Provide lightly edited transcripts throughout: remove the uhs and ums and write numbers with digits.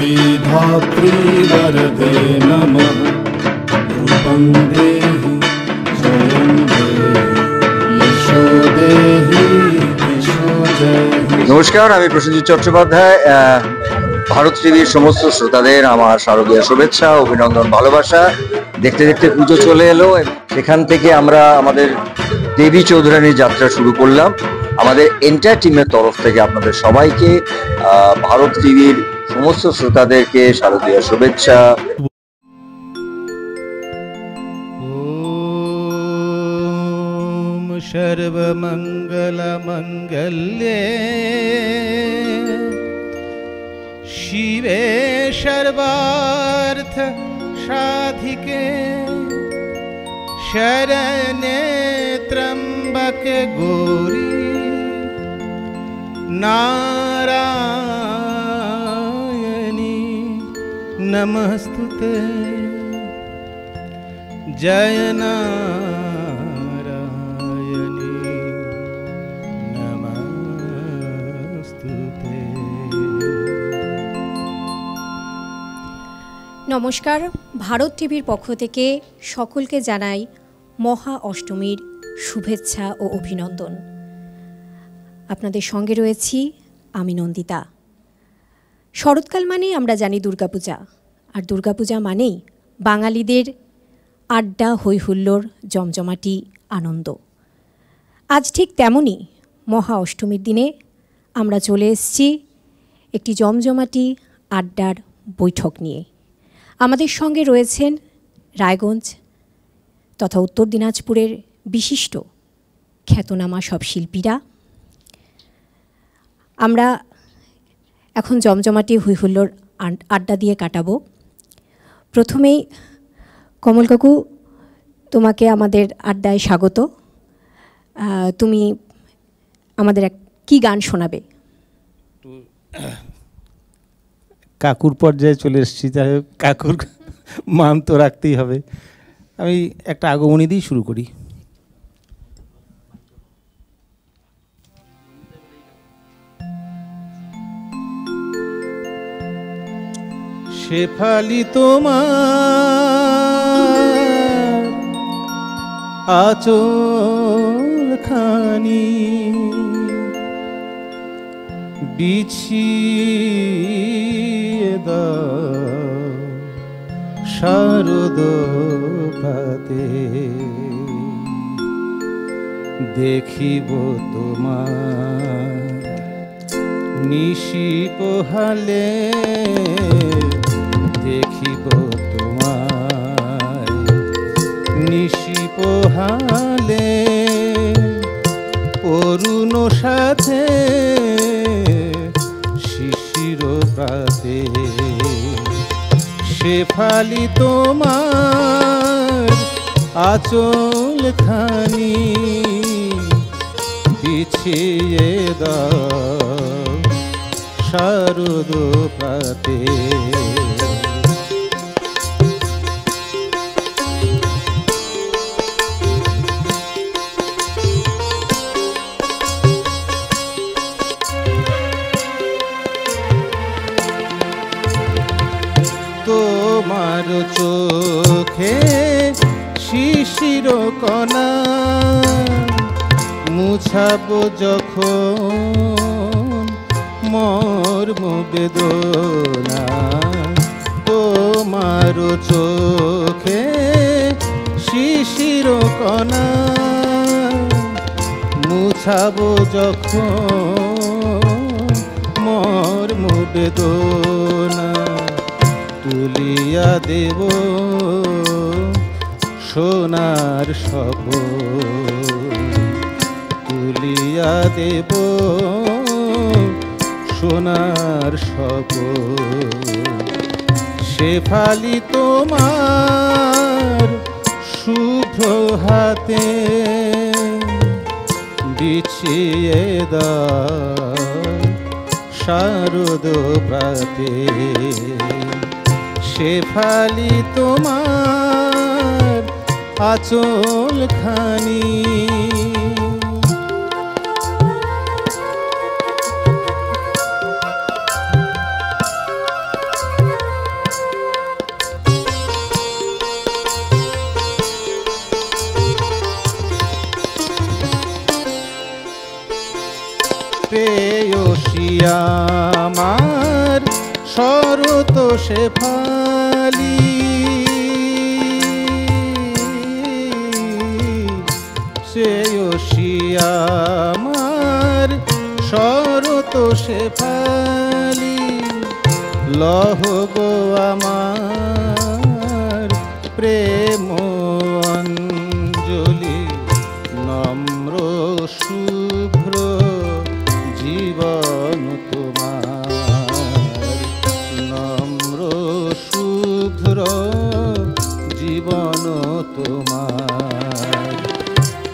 श्रीधात्री वरदे नमः रूपं देहि जयं देहि यशो देहि यशो देहि। নমস্কার, আমি প্রসেনজিৎ চট্টোপাধ্যায়। ভারত টিভির সমস্ত শ্রোতাদের আমার শারদীয় শুভেচ্ছা, অভিনন্দন, ভালোবাসা। দেখতে দেখতে পুজো চলে এলো, সেখান থেকে আমরা আমাদের দেবী চৌধুরানীর যাত্রা শুরু করলাম। আমাদের এন্টার টিমের তরফ থেকে আপনাদের সবাইকে, ভারত টিভির সমস্ত শ্রোতাদেরকে শারদীয় শুভেচ্ছা। ওম সর্বমঙ্গল মঙ্গলে শিবে সর্বার্থ সাধিকে শরণ্যে ত্র্যম্বকে গৌরী নারায়ণী নমস্তুতে। জয় নারায়ণী নমস্তুতে। নমস্কার, ভারত টিভির পক্ষ থেকে সকলকে জানাই মহা অষ্টমীর শুভেচ্ছা ও অভিনন্দন। আপনাদের সঙ্গে রয়েছি আমি নন্দিতা। শরৎকাল মানেই আমরা জানি দুর্গাপূজা, আর দুর্গাপূজা মানেই বাঙালিদের আড্ডা, হইহুল্লোড়, জমজমাটি, আনন্দ। আজ ঠিক তেমনই মহা অষ্টমীর দিনে আমরা চলে এসেছি একটি জমজমাটি আড্ডার বৈঠক নিয়ে। আমাদের সঙ্গে রয়েছেন রায়গঞ্জ তথা উত্তর দিনাজপুরের বিশিষ্ট খ্যাতনামা সব শিল্পীরা। আমরা এখন জমজমাটি হইহুল্লোড় আড্ডা দিয়ে কাটাবো। প্রথমেই কমল কাকু, তোমাকে আমাদের আড্ডায় স্বাগত। তুমি আমাদের কি গান শোনাবে? কাকুর পর্যায়ে চলে এসেছি, তাই কাকুর মান তো রাখতেই হবে। আমি একটা আগমনী দিয়ে শুরু করি। শেফালি তোমার আঁচল খানি বিছিয়ে দাও শারদ প্রাতে, দেখিব তোমার নিশি পোহালে, দেখিব তোমার নিশি পোহালে, অরুণ সাথে শিশির প্রাতে, শেফালি তোমার আঁচল খানি বিছিয়ে দাও শারদ প্রাতে। তোমার চোখে শিশির কণা মুছাবো যখন মর্ম বেদনা, তোমার চোখে শিশির কণা মুছাবো যখন মর্ম বেদনা, তুলিয়া দেব সোনার স্বপন, তুলিয়া দেব সোনার স্বপন, শেফালি তোমার শুভ্র হাতে বিছিয়ে দাও শারদ প্রাতে, শেফালি তোমার আঁচল খানি আমার শরত শেফালি, শ্রেয়সী আমার শরত শেফালি, লহ গো আমার প্রেম অঞ্জলি, নম্র শুভ্র জীবন তোমার, নম্র শুভ্র জীবন তোমার।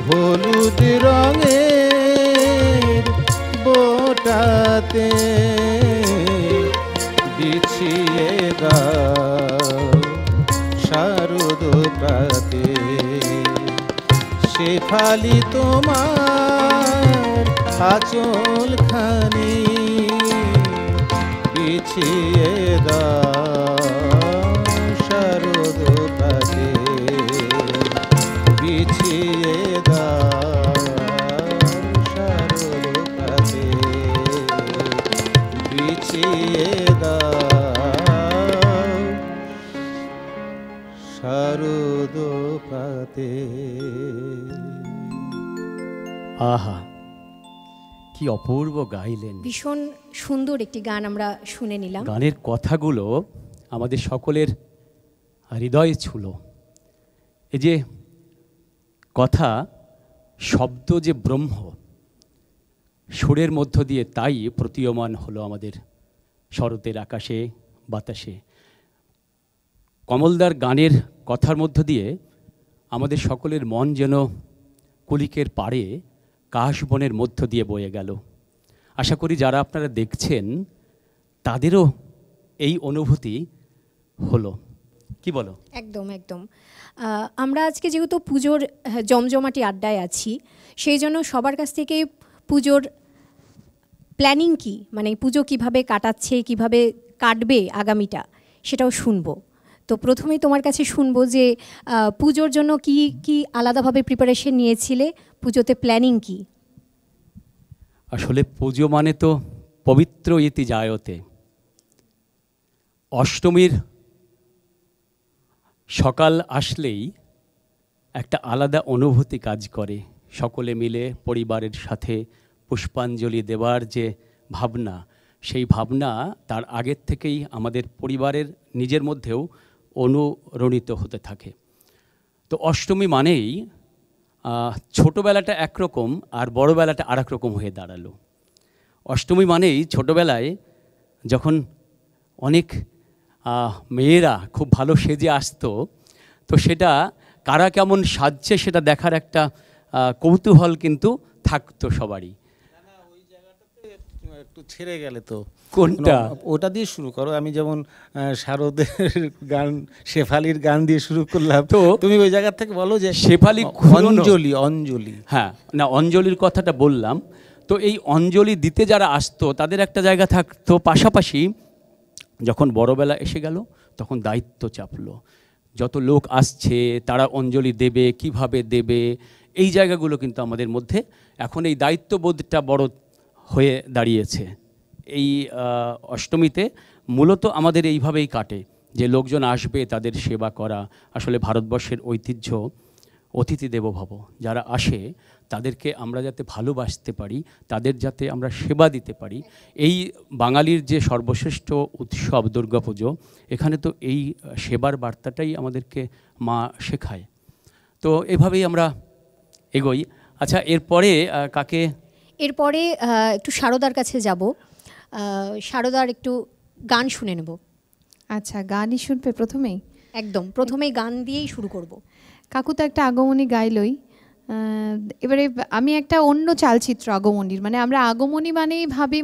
হলুদ রঙের বোটাতে বিছিয়ে দাও শারদ প্রাতে, শেফালি তোমার আঁচল খানি বিছিয়ে দাও শারদ প্রাতে, বিছিয়ে দাও শারদ প্রাতে, বিছিয়ে দাও শারদ প্রাতে। আহা, কি অপূর্ব গাইলেন। ভীষণ সুন্দর একটি গান আমরা শুনে নিলাম। গানের কথাগুলো আমাদের সকলের হৃদয়ে ছুঁল। এই যে কথা, শব্দ যে ব্রহ্ম, সুরের মধ্য দিয়ে তাই প্রতীয়মান হলো আমাদের শরতের আকাশে বাতাসে। কমলদার গানের কথার মধ্য দিয়ে আমাদের সকলের মন যেন কলিকের পাড়ে কাশবনের মধ্য দিয়ে বয়ে গেল। আশা করি যারা আপনারা দেখছেন তাদেরও এই অনুভূতি হলো, কি বলো? একদম একদম। আমরা আজকে যেহেতু পুজোর জমজমাটি আড্ডায় আছি, সেই জন্য সবার কাছ থেকে পুজোর প্ল্যানিং কি, মানে পুজো কিভাবে কাটাচ্ছে, কিভাবে কাটবে আগামীটা, সেটাও শুনবো। তো প্রথমেই তোমার কাছে শুনবো যে পুজোর জন্য কি কি আলাদাভাবে প্রিপারেশন নিয়েছিলে, পুজোতে প্ল্যানিং কি? আসলে পুজো মানে তো পবিত্র ইতি জায়তে। অষ্টমীর সকাল আসলেই একটা আলাদা অনুভূতি কাজ করে। সকলে মিলে পরিবারের সাথে পুষ্পাঞ্জলি দেওয়ার যে ভাবনা, সেই ভাবনা তার আগের থেকেই আমাদের পরিবারের নিজের মধ্যেও অনুরণিত হতে থাকে। তো অষ্টমী মানেই ছোটোবেলাটা একরকম আর বড়োবেলাটা আর এক রকম হয়ে দাঁড়ালো। অষ্টমী মানেই ছোটোবেলায় যখন অনেক মেয়েরা খুব ভালো সেজে আসতো, তো সেটা কারা কেমন সাজছে সেটা দেখার একটা কৌতূহল কিন্তু থাকতো সবারই। একটু ছেড়ে গেলে তো কোনটা? ওটা দিয়ে শুরু করো। আমি যেমন শারদের গান, শেফালির গান দিয়ে শুরু করলাম, তো তুমি ওই জায়গা থেকে বলো যে শেফালি অঞ্জলি। অঞ্জলি, হ্যাঁ, না অঞ্জলির কথাটা বললাম। তো এই অঞ্জলি দিতে যারা আসতো তাদের একটা জায়গা থাকতো, পাশাপাশি যখন বড়বেলা এসে গেল তখন দায়িত্ব চাপলো। যত লোক আসছে তারা অঞ্জলি দেবে, কিভাবে দেবে, এই জায়গাগুলো কিন্তু আমাদের মধ্যে এখন এই দায়িত্ববোধটা বড় হয়ে দাঁড়িয়েছে। এই অষ্টমীতে মূলত আমাদের এইভাবেই কাটে যে লোকজন আসবে, তাদের সেবা করা। আসলে ভারতবর্ষের ঐতিহ্য অতিথি দেবো ভব। যারা আসে তাদেরকে আমরা যাতে ভালোবাসতে পারি, তাদের যাতে আমরা সেবা দিতে পারি, এই বাঙালির যে সর্বশ্রেষ্ঠ উৎসব দুর্গাপুজো, এখানে তো এই সেবার বার্তাটাই আমাদেরকে মা শেখায়। তো এভাবেই আমরা এগোই। আচ্ছা, এরপরে কাকে? এরপরে একটু শারদার কাছে যাব। শারদার একটু গান শুনে নেব। আচ্ছা, গানই শুনবে প্রথমেই? একদম প্রথমেই গান দিয়েই শুরু করব। কাকু তো একটা আগমনী গাইলই, এবারে আমি একটা অন্য চালচিত্র আগমনীর, মানে আমরা আগমনী মানেই ভাবি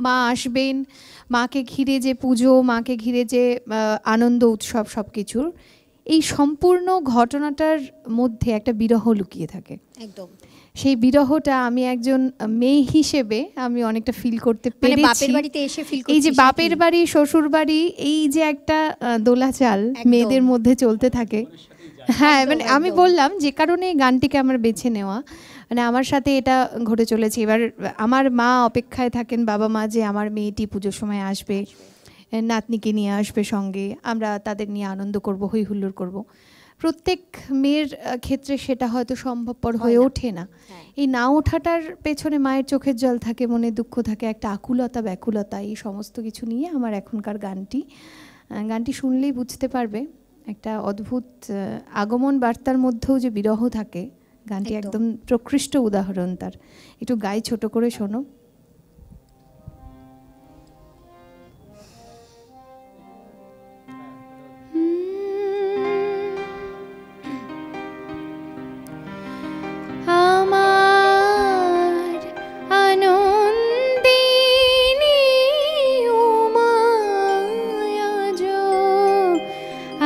মা আসবেন, মাকে ঘিরে যে পুজো, মাকে ঘিরে যে আনন্দ উৎসব, সব কিছুর এই সম্পূর্ণ ঘটনাটার মধ্যে একটা বিরহ লুকিয়ে থাকে। একদম সেই বিরহটা আমি একজন মেয়ে হিসেবে আমি অনেকটা ফিল করতে পেরেছি। বাপের বাড়িতে এসে ফিল করছি, এই যে বাপের বাড়ি, শ্বশুর বাড়ি, এই যে একটা দোলাচাল মেয়েদের মধ্যে চলতে থাকে। হ্যাঁ, মানে আমি বললাম যে কারণে এই গানটিকে আমার বেছে নেওয়া, মানে আমার সাথে এটা ঘটে চলেছে। এবার আমার মা অপেক্ষায় থাকেন, বাবা মা, যে আমার মেয়েটি পুজোর সময় আসবে, নাতনিকে নিয়ে আসবে সঙ্গে, আমরা তাদের নিয়ে আনন্দ করব, হই হুল্লোড় করব। প্রত্যেক মেয়ের ক্ষেত্রে সেটা হয়তো সম্ভবপর হয়ে ওঠে না। এই না ওঠাটার পেছনে মায়ের চোখের জল থাকে, মনে দুঃখ থাকে, একটা আকুলতা ব্যাকুলতা, এই সমস্ত কিছু নিয়ে আমার এখনকার গানটি শুনলেই বুঝতে পারবে একটা অদ্ভুত আগমন বার্তার মধ্যেও যে বিরহ থাকে। গানটি একদম প্রকৃষ্ট উদাহরণ তার। একটু গাই ছোট করে শোনো। আমার আনন্দিনী উমায়াজ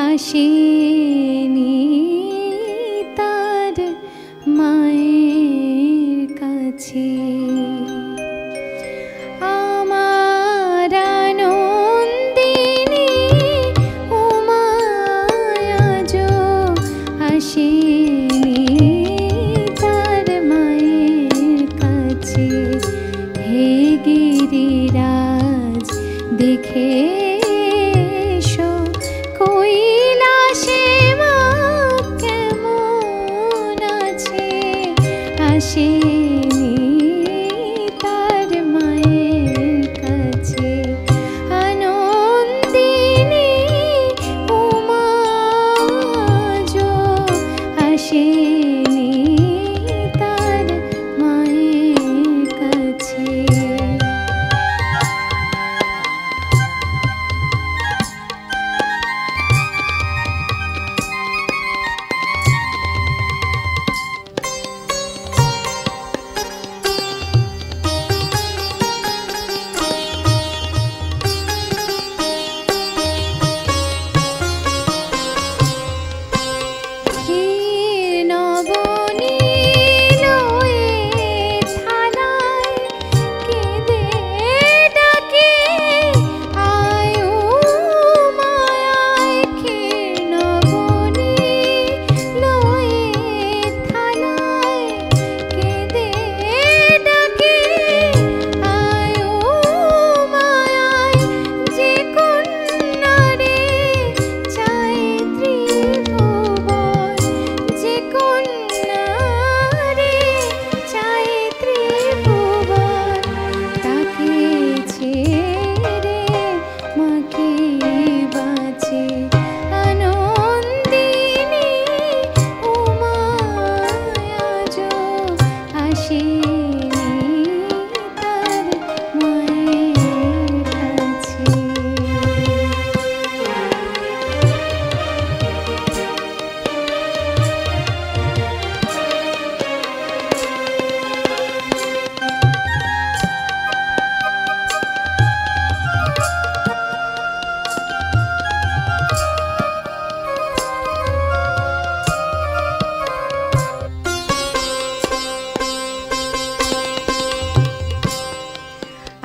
আসেনি তার মায়ের কাছে। আমার আনন্দিনী উমায়াজ আসেনি তার মায়ের কাছে। হে গিরিরাজ দেখে এসো কৈলাসে মা কেমন আছে। আসেনি তার মায়ের কাছে। আনন্দিনী উমাজ আসেনি তার মায়ের কাছে।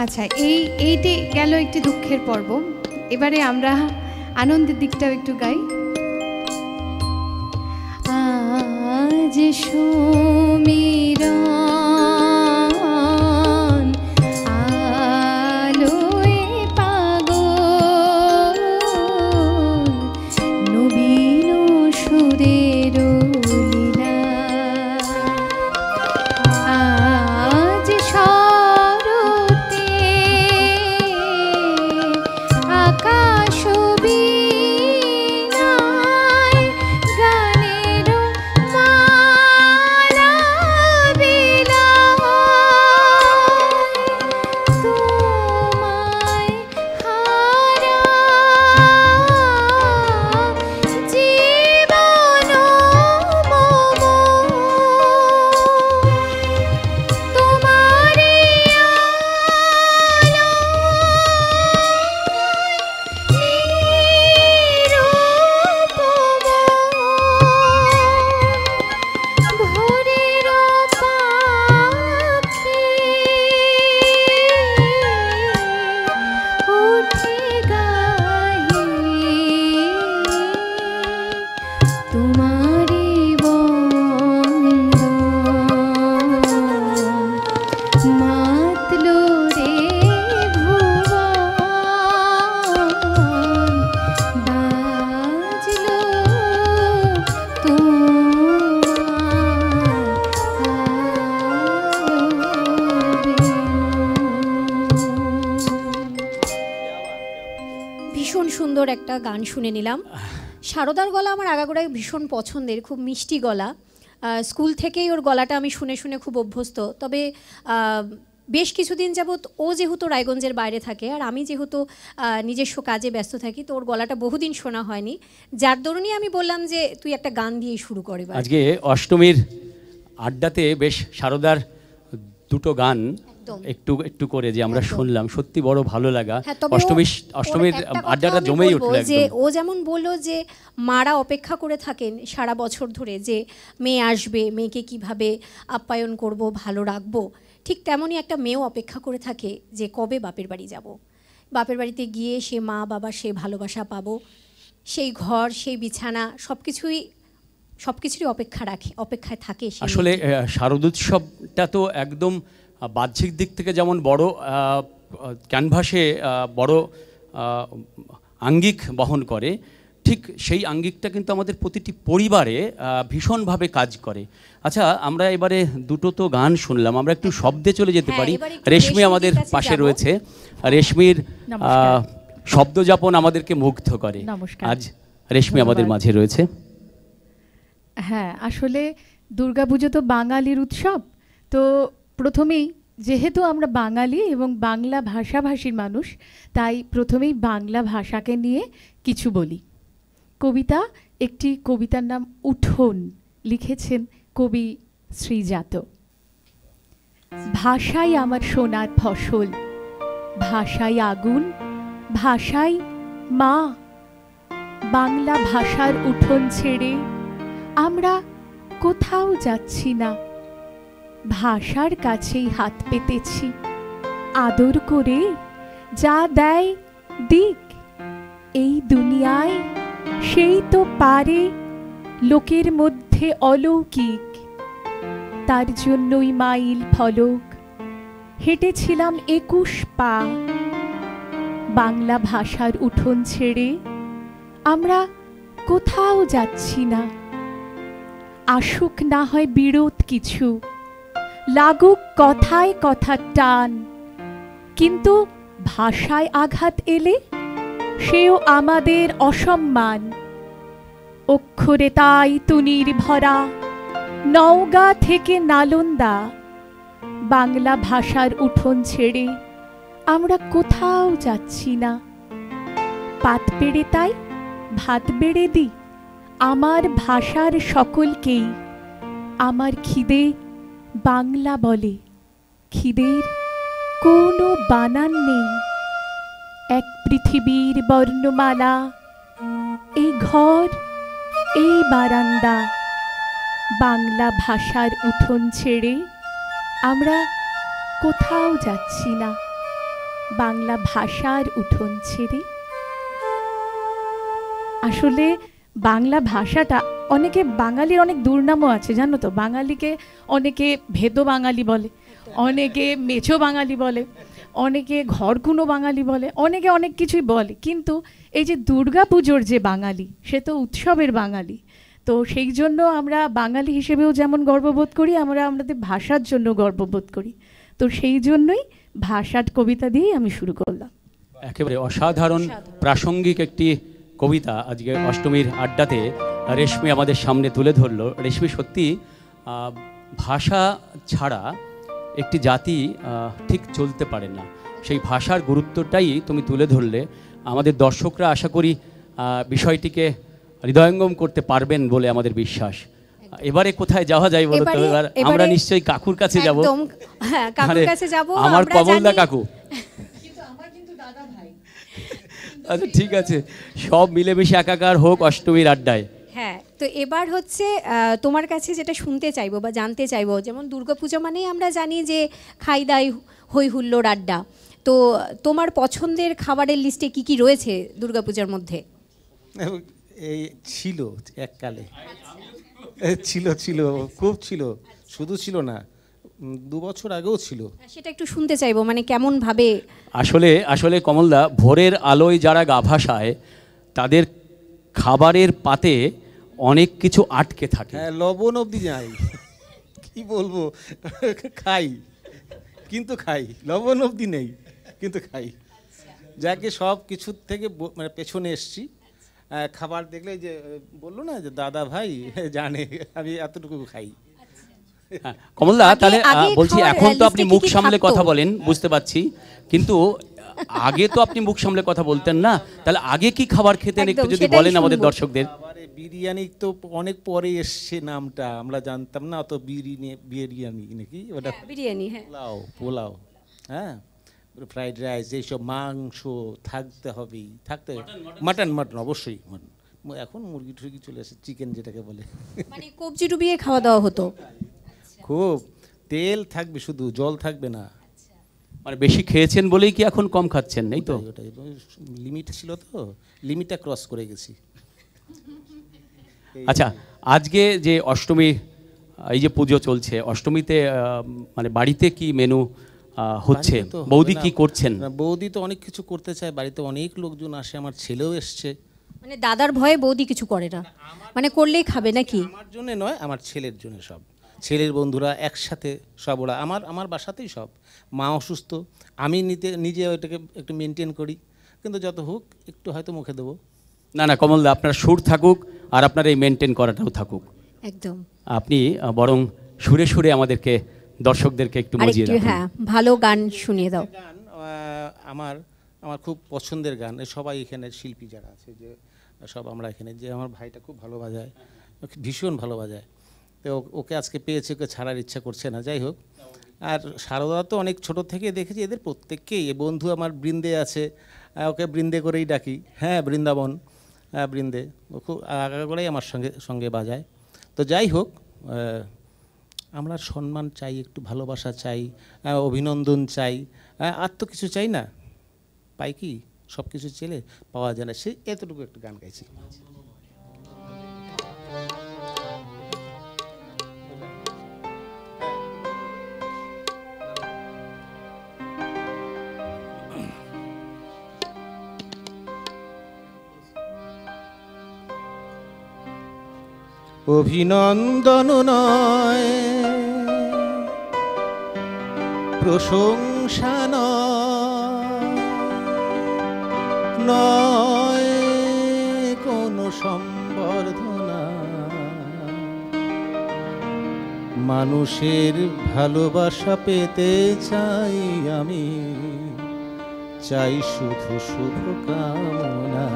আচ্ছা, এইটি গেল একটি দুঃখের পর্ব। এবারে আমরা আনন্দের দিকটাও একটু গাই। আজ সমীরণ আলোয় পাগল নবীন সুরের লীলা। আজ শরতে আকাশ বীণায় গানের মালা বিলায়। ভীষণ সুন্দর একটা গান শুনে নিলাম। সারদার গলা আমার আগাগোড়াই ভীষণ পছন্দের, খুব মিষ্টি গলা। স্কুল থেকেই ওর গলাটা আমি শুনে শুনে খুব অভ্যস্ত। তবে বেশ কিছুদিন যাবৎ ও যেহেতু রায়গঞ্জের বাইরে থাকে আর আমি যেহেতু নিজস্ব কাজে ব্যস্ত থাকি, তো ওর গলাটা বহুদিন শোনা হয়নি, যার দরুনই আমি বললাম যে তুই একটা গান দিয়ে শুরু করে। আজকে অষ্টমীর আড্ডাতে বেশ সারদার দুটো গান একটু একটু করে যে আমরা শুনলাম, সত্যি বড় ভালো লাগা। অষ্টমীর আড্ডাটা জমেই উঠলো যে ও যেমন বললো যে মারা অপেক্ষা করে থাকেন সারা বছর ধরে যে মেয়ে আসবে, মেয়েকে কিভাবে আপ্যায়ন করব, ভালো রাখবো, ঠিক তেমনই একটা মেয়েও অপেক্ষা করে থাকে যে কবে বাপের বাড়ি যাব, বাপের বাড়িতে গিয়ে সে মা বাবা সে ভালোবাসা পাবো, সেই ঘর সেই বিছানা সবকিছুরই অপেক্ষায় থাকে। আসলে শারদোৎসবটা তো একদম বাহ্যিক দিক থেকে যেমন বড় ক্যানভাসে বড় আঙ্গিক বহন করে, ঠিক সেই আঙ্গিকটা কিন্তু আমাদের প্রতিটি পরিবারে ভীষণভাবে কাজ করে। আচ্ছা, আমরা এবারে দুটো তো গান শুনলাম, আমরা একটু শব্দে চলে যেতে পারি। রেশমি আমাদের পাশে রয়েছে, রেশমির শব্দযাপন আমাদেরকে মুগ্ধ করে। আজ রেশমি আমাদের মাঝে রয়েছে। হ্যাঁ, আসলে দুর্গাপুজো তো বাঙালির উৎসব। তো প্রথমেই যেহেতু আমরা বাঙালি এবং বাংলা ভাষাভাষীর মানুষ, তাই প্রথমেই বাংলা ভাষাকে নিয়ে কিছু বলি। কবিতা, একটি কবিতার নাম উঠোন, লিখেছেন কবি শ্রীজাত। ভাষাই আমার সোনার ফসল, ভাষাই আগুন, ভাষাই মা। বাংলা ভাষার উঠোন ছেড়ে আমরা কোথাও যাচ্ছি না, ভাষার কাছেই হাত পেতেছি। আদর করে যা দেয় দিক, এই দুনিয়ায় সেই তো পারে লোকের মধ্যে অলৌকিক। তার জন্যই মাইল ফলক হেঁটেছিলাম 21 পা। বাংলা ভাষার উঠোন ছেড়ে আমরা কোথাও যাচ্ছি না। আসুক না হয় বিরোধ কিছু, লাগুক কথায় কথার টান, কিন্তু ভাষায় আঘাত এলে সেও আমাদের অসম্মান। অক্ষরে তাই তুনির ভরা নওগাঁ থেকে নালন্দা। বাংলা ভাষার উঠোন ছেড়ে আমরা কোথাও যাচ্ছি না। পাত পেড়ে তাই ভাত বেড়ে দিই আমার ভাষার সকলকেই। আমার খিদে বাংলা বলে, খিদের কোনো বানান নেই। এক পৃথিবীর বর্ণমালা, এই ঘর এই বারান্দা। বাংলা ভাষার উঠোন ছেড়ে আমরা কোথাও যাচ্ছি না। বাংলা ভাষার উঠোন ছেড়ে। আসলে বাংলা ভাষাটা অনেকে, বাঙালির অনেক দুর্নামও আছে জানো তো। বাঙালিকে অনেকে ভেদো বাঙালি বলে, অনেকে মেছো বাঙালি বলে, অনেকে ঘরকুনো বাঙালি বলে, অনেকে অনেক কিছুই বলে। কিন্তু এই যে দুর্গা পুজোর যে বাঙালি, সে তো উৎসবের বাঙালি। তো সেই জন্য আমরা বাঙালি হিসেবেও যেমন গর্ববোধ করি, আমরা আমাদের ভাষার জন্য গর্ববোধ করি। তো সেই জন্যই ভাষার কবিতা দিয়েই আমি শুরু করলাম। একেবারে অসাধারণ প্রাসঙ্গিক একটি কবিতা আজকে অষ্টমীর আড্ডাতে রেশমি আমাদের সামনে তুলে ধরলো। রেশমি, সত্যি ভাষা ছাড়া একটি জাতি ঠিক চলতে পারে না, সেই ভাষার গুরুত্বটাই তুমি তুলে ধরলে। আমাদের দর্শকরা আশা করি বিষয়টিকে হৃদয়ঙ্গম করতে পারবেন বলে আমাদের বিশ্বাস। এবারে কোথায় যাওয়া যায় বলো তো? এবার আমরা নিশ্চয়ই কাকুর কাছে যাব। হ্যাঁ, কাকুর কাছে যাব। আমার কমলদা কাকু। আচ্ছা, ঠিক আছে, সব মিলেমিশে একাকার হোক অষ্টমীর আড্ডায়। হ্যাঁ, তো এবার হচ্ছে তোমার কাছে যেটা শুনতে চাইবো বা জানতে চাইবো, যেমন দুর্গাপুজো মানেই আমরা জানি যে খাই দাই হই হুল্লোড় আড্ডা। তো তোমার পছন্দের খাবারের লিস্টে কি কি রয়েছে দুর্গাপূজার মধ্যে? এই ছিল এককালে, ছিল খুব ছিল, শুধু ছিল না, 2 বছর আগেও ছিল। সেটা একটু শুনতে চাইবো, মানে কেমন ভাবে। আসলে কমলদা, ভোরের আলোয় যারা গা ভাসায় তাদের খাবারের পাতে অনেক কিছু আটকে থাকে। হ্যাঁ, লবণ অবধি যাই, কি বলবো, খাই কিন্তু খাই, লবণ অবধি নেই কিন্তু খাই। যাকে সব কিছুর থেকে মানে পেছনে এসছি। খাবার দেখলে যে বললো না যে দাদা ভাই জানে আমি এতটুকু খাই। কমলদা, তাহলে আগে বলছি খাওয়ার এখন তো আপনি লিস্টে কি মুখ কি সামলে থাকতো? কথা বলেন, বুঝতে পারছি, কিন্তু আগে তো আপনি মুখ সামলে কথা বলতেন না, তাহলে আগে কি খাবার খেতেন একটু একদম, যদি সেটাই বলেন আমাদের শুনবো। দর্শকদের। আবারে বিরিয়ানি তো অনেক পরে এসছে নামটা, আমরা জানতাম না অত। বিরিয়ানি নাকি ওটা? বিরিয়ানি, হ্যাঁ। পোলাও, হ্যাঁ, ফ্রাইড রাইস, এইসব মাংস থাকতে হবেই, মাটন অবশ্যই মাটন। এখন মুরগি টুরগি চলে আসে, চিকেন যেটাকে বলে। মানে কবজি ডুবিয়ে খাওয়া দাওয়া হতো। খুব তেল থাকবে, শুধু জল থাকবে না। মানে বেশি খেয়েছেন বলেই কি এখন কম খাচ্ছেন, নেই তো? ওটাই লিমিট ছিল, তো লিমিটটা ক্রস করে গেছি। আচ্ছা, আজকে যে অষ্টমী, এই যে পুজো চলছে, অষ্টমীতে মানে বাড়িতে কি মেনু হচ্ছে, বাড়িতে তো হবে বৌদি না। কি করছেন? না, বৌদি তো অনেক কিছু করতে চায়, বাড়িতে অনেক লোকজন আসে, আমার ছেলেও এসছে। মানে দাদার ভয়ে বৌদি কিছু করে না, মানে করলেই খাবে নাকি? আমার জন্য নয়, আমার ছেলের জন্য সব। ছেলের বন্ধুরা একসাথে সব, ওরা আমার বাসাতেই সব। মা অসুস্থ, আমি নিজে ওইটাকে একটু মেনটেন করি, কিন্তু যত হোক একটু হয়তো মুখে দেবো। না না কমলদা, আপনার সুর থাকুক আর আপনার এই মেনটেন করাটাও থাকুক। একদম। আপনি বরং সুরে সুরে আমাদেরকে, দর্শকদেরকে একটু মজিয়ে আরেকটু, রাখুন। হ্যাঁ, ভালো গান শুনিয়ে দাও। গান আমার খুব পছন্দের গান। সবাই এখানে শিল্পী যারা আছে, যে সব আমরা এখানে, যে আমার ভাইটা খুব ভালো বাজায়, ভীষণ ভালো বাজায়, তো ওকে আজকে পেয়েছে, ওকে ছাড়ার ইচ্ছা করছে না। যাই হোক, আর সারদা তো অনেক ছোট থেকে দেখেছি, এদের প্রত্যেককেই। এ বন্ধু আমার বৃন্দে আছে, ওকে বৃন্দে করেই ডাকি, হ্যাঁ, বৃন্দাবন, বৃন্দে, ও খুব আগাগোড়াই আমার সঙ্গে বাজায়। তো যাই হোক, আমরা সম্মান চাই, একটু ভালোবাসা চাই, অভিনন্দন চাই, আর তো কিছু চাই না। পাই কি? সব কিছু চেলে পাওয়া যায় না, সে এতটুকু একটু গান গাইছি। অভিনন্দন নয়, প্রশংসা নয়, কোনো সম্বর্ধনা, মানুষের ভালোবাসা পেতে চাই আমি, চাই শুধু শুভ কামনা।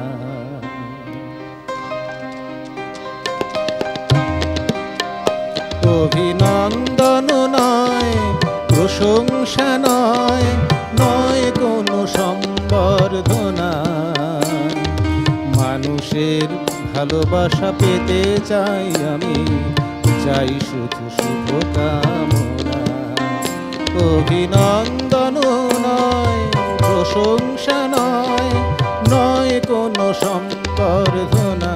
অভিনন্দন নয়, প্রশংসা নয়, নয় কোনো সম্বর্ধনা, মানুষের ভালোবাসা পেতে চাই আমি, চাই শুধু শুভ কামনা। অভিনন্দন নয়, প্রশংসা নয়, নয় কোনো সম্বর্ধনা,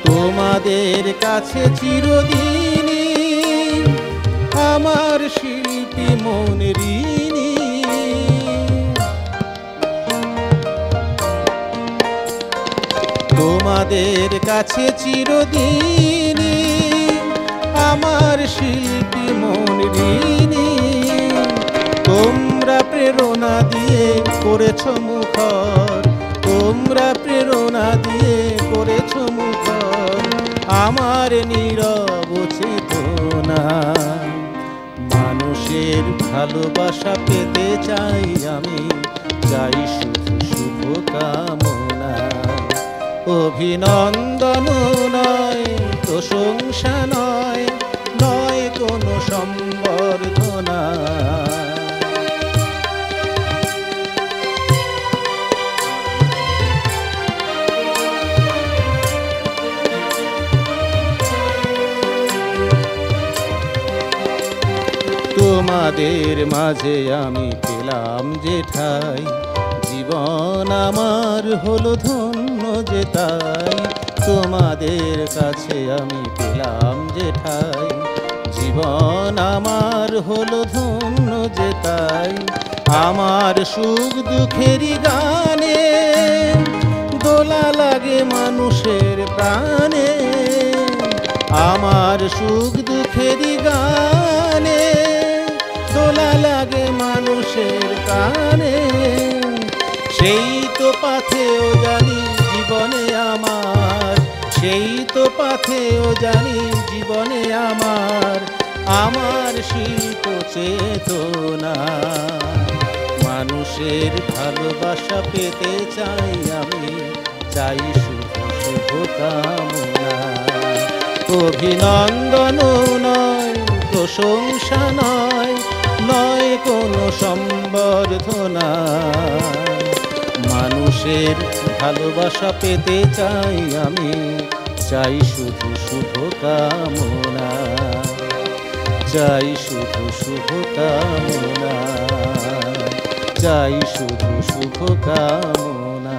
তোমাদের কাছে চিরদিনই আমার শিল্পী মন ঋণী। তোমাদের কাছে চিরদিনই আমার শিল্পী মন ঋণী। তোমরা প্রেরণা দিয়ে করেছ মুখর, তোমরা প্রেরণা দিয়ে করেছ মুখর আমার নীরব চেতনা। মানুষের ভালোবাসা পেতে চাই আমি, চাই শুধু শুভ কামনা। অভিনন্দন নয়, প্রশংসা নয়, নয় কোনো সম্বর্ধনা। তোমাদের মাঝে আমি পেলাম যে ঠাই, জীবন আমার হলো ধন্য যে তাই। তোমাদের কাছে আমি পেলাম যে ঠাই, জীবন আমার হলো ধন্য যে তাই। আমার সুখ দুঃখেরই গানে দোলা লাগে মানুষের প্রাণে, আমার সুখ দুঃখেরই গানে দোলা লাগে মানুষের প্রাণে। সেই তো পাথেও জানি জীবনে আমার, সেই তো পাথেও জানি জীবনে আমার, আমার শিল্প চেতনা। মানুষের ভালোবাসা পেতে চাই আমি, চাই শুধু শুভকামনা। অভিনন্দন নয়, প্রশংসা নয়, নয় কোনো সম্বর্ধনা। মানুষের ভালোবাসা পেতে চাই আমি, চাই শুধু শুভকামনা, চাই শুধু শুভকামনা, চাই শুধু শুভকামনা।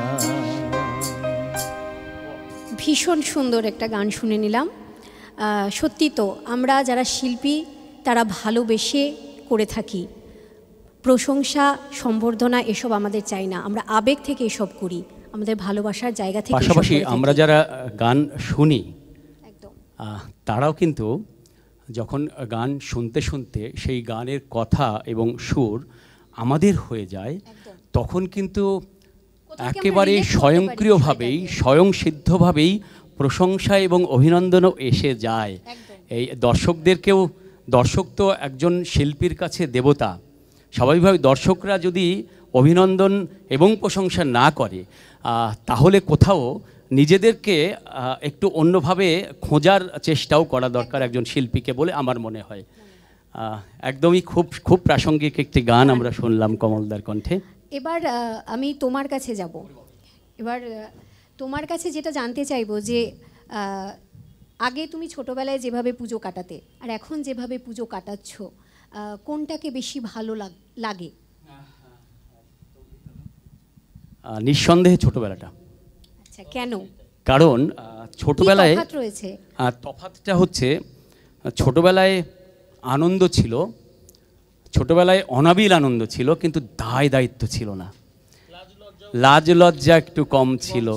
ভীষণ সুন্দর একটা গান শুনে নিলাম। সত্যি তো আমরা যারা শিল্পী তারা ভালোবেসে করে থাকি, প্রশংসা সম্বর্ধনা এসব আমাদের চাই না, আমরা আবেগ থেকে এসব করি, আমাদের ভালোবাসার জায়গা থেকে। পাশাপাশি আমরা যারা গান শুনি একদম তারাও কিন্তু যখন গান শুনতে শুনতে সেই গানের কথা এবং সুর আমাদের হয়ে যায়, তখন কিন্তু একেবারে স্বয়ংক্রিয়ভাবেই স্বয়ংসিদ্ধভাবেই প্রশংসা এবং অভিনন্দনও এসে যায়। এই দর্শকদেরকেও, দর্শক তো একজন শিল্পীর কাছে দেবতা, স্বাভাবিকভাবে দর্শকরা যদি অভিনন্দন এবং প্রশংসা না করে তাহলে কোথাও নিজেদেরকে একটু অন্যভাবে খোঁজার চেষ্টাও করা দরকার একজন শিল্পীকে বলে আমার মনে হয়। একদমই খুব খুব প্রাসঙ্গিক একটি গান আমরা শুনলাম কমলদার কণ্ঠে। এবার আমি তোমার কাছে যাব। এবার তোমার কাছে যেটা জানতে চাইবো যে আগে তুমি ছোটবেলায় যেভাবে পুজো কাটাতে আর এখন যেভাবে পুজো কাটাচ্ছ, কোনটাকে বেশি ভালো লাগে? নিঃসন্দেহে ছোটবেলাটা। আচ্ছা, কেন? কারণ ছোটবেলায় রয়েছে তফাৎটা হচ্ছে ছোটবেলায় আনন্দ ছিল, ছোটবেলায় অনাবিল আনন্দ ছিল, কিন্তু দায় দায়িত্ব ছিল না, লাজ লজ্জা একটু কম ছিল।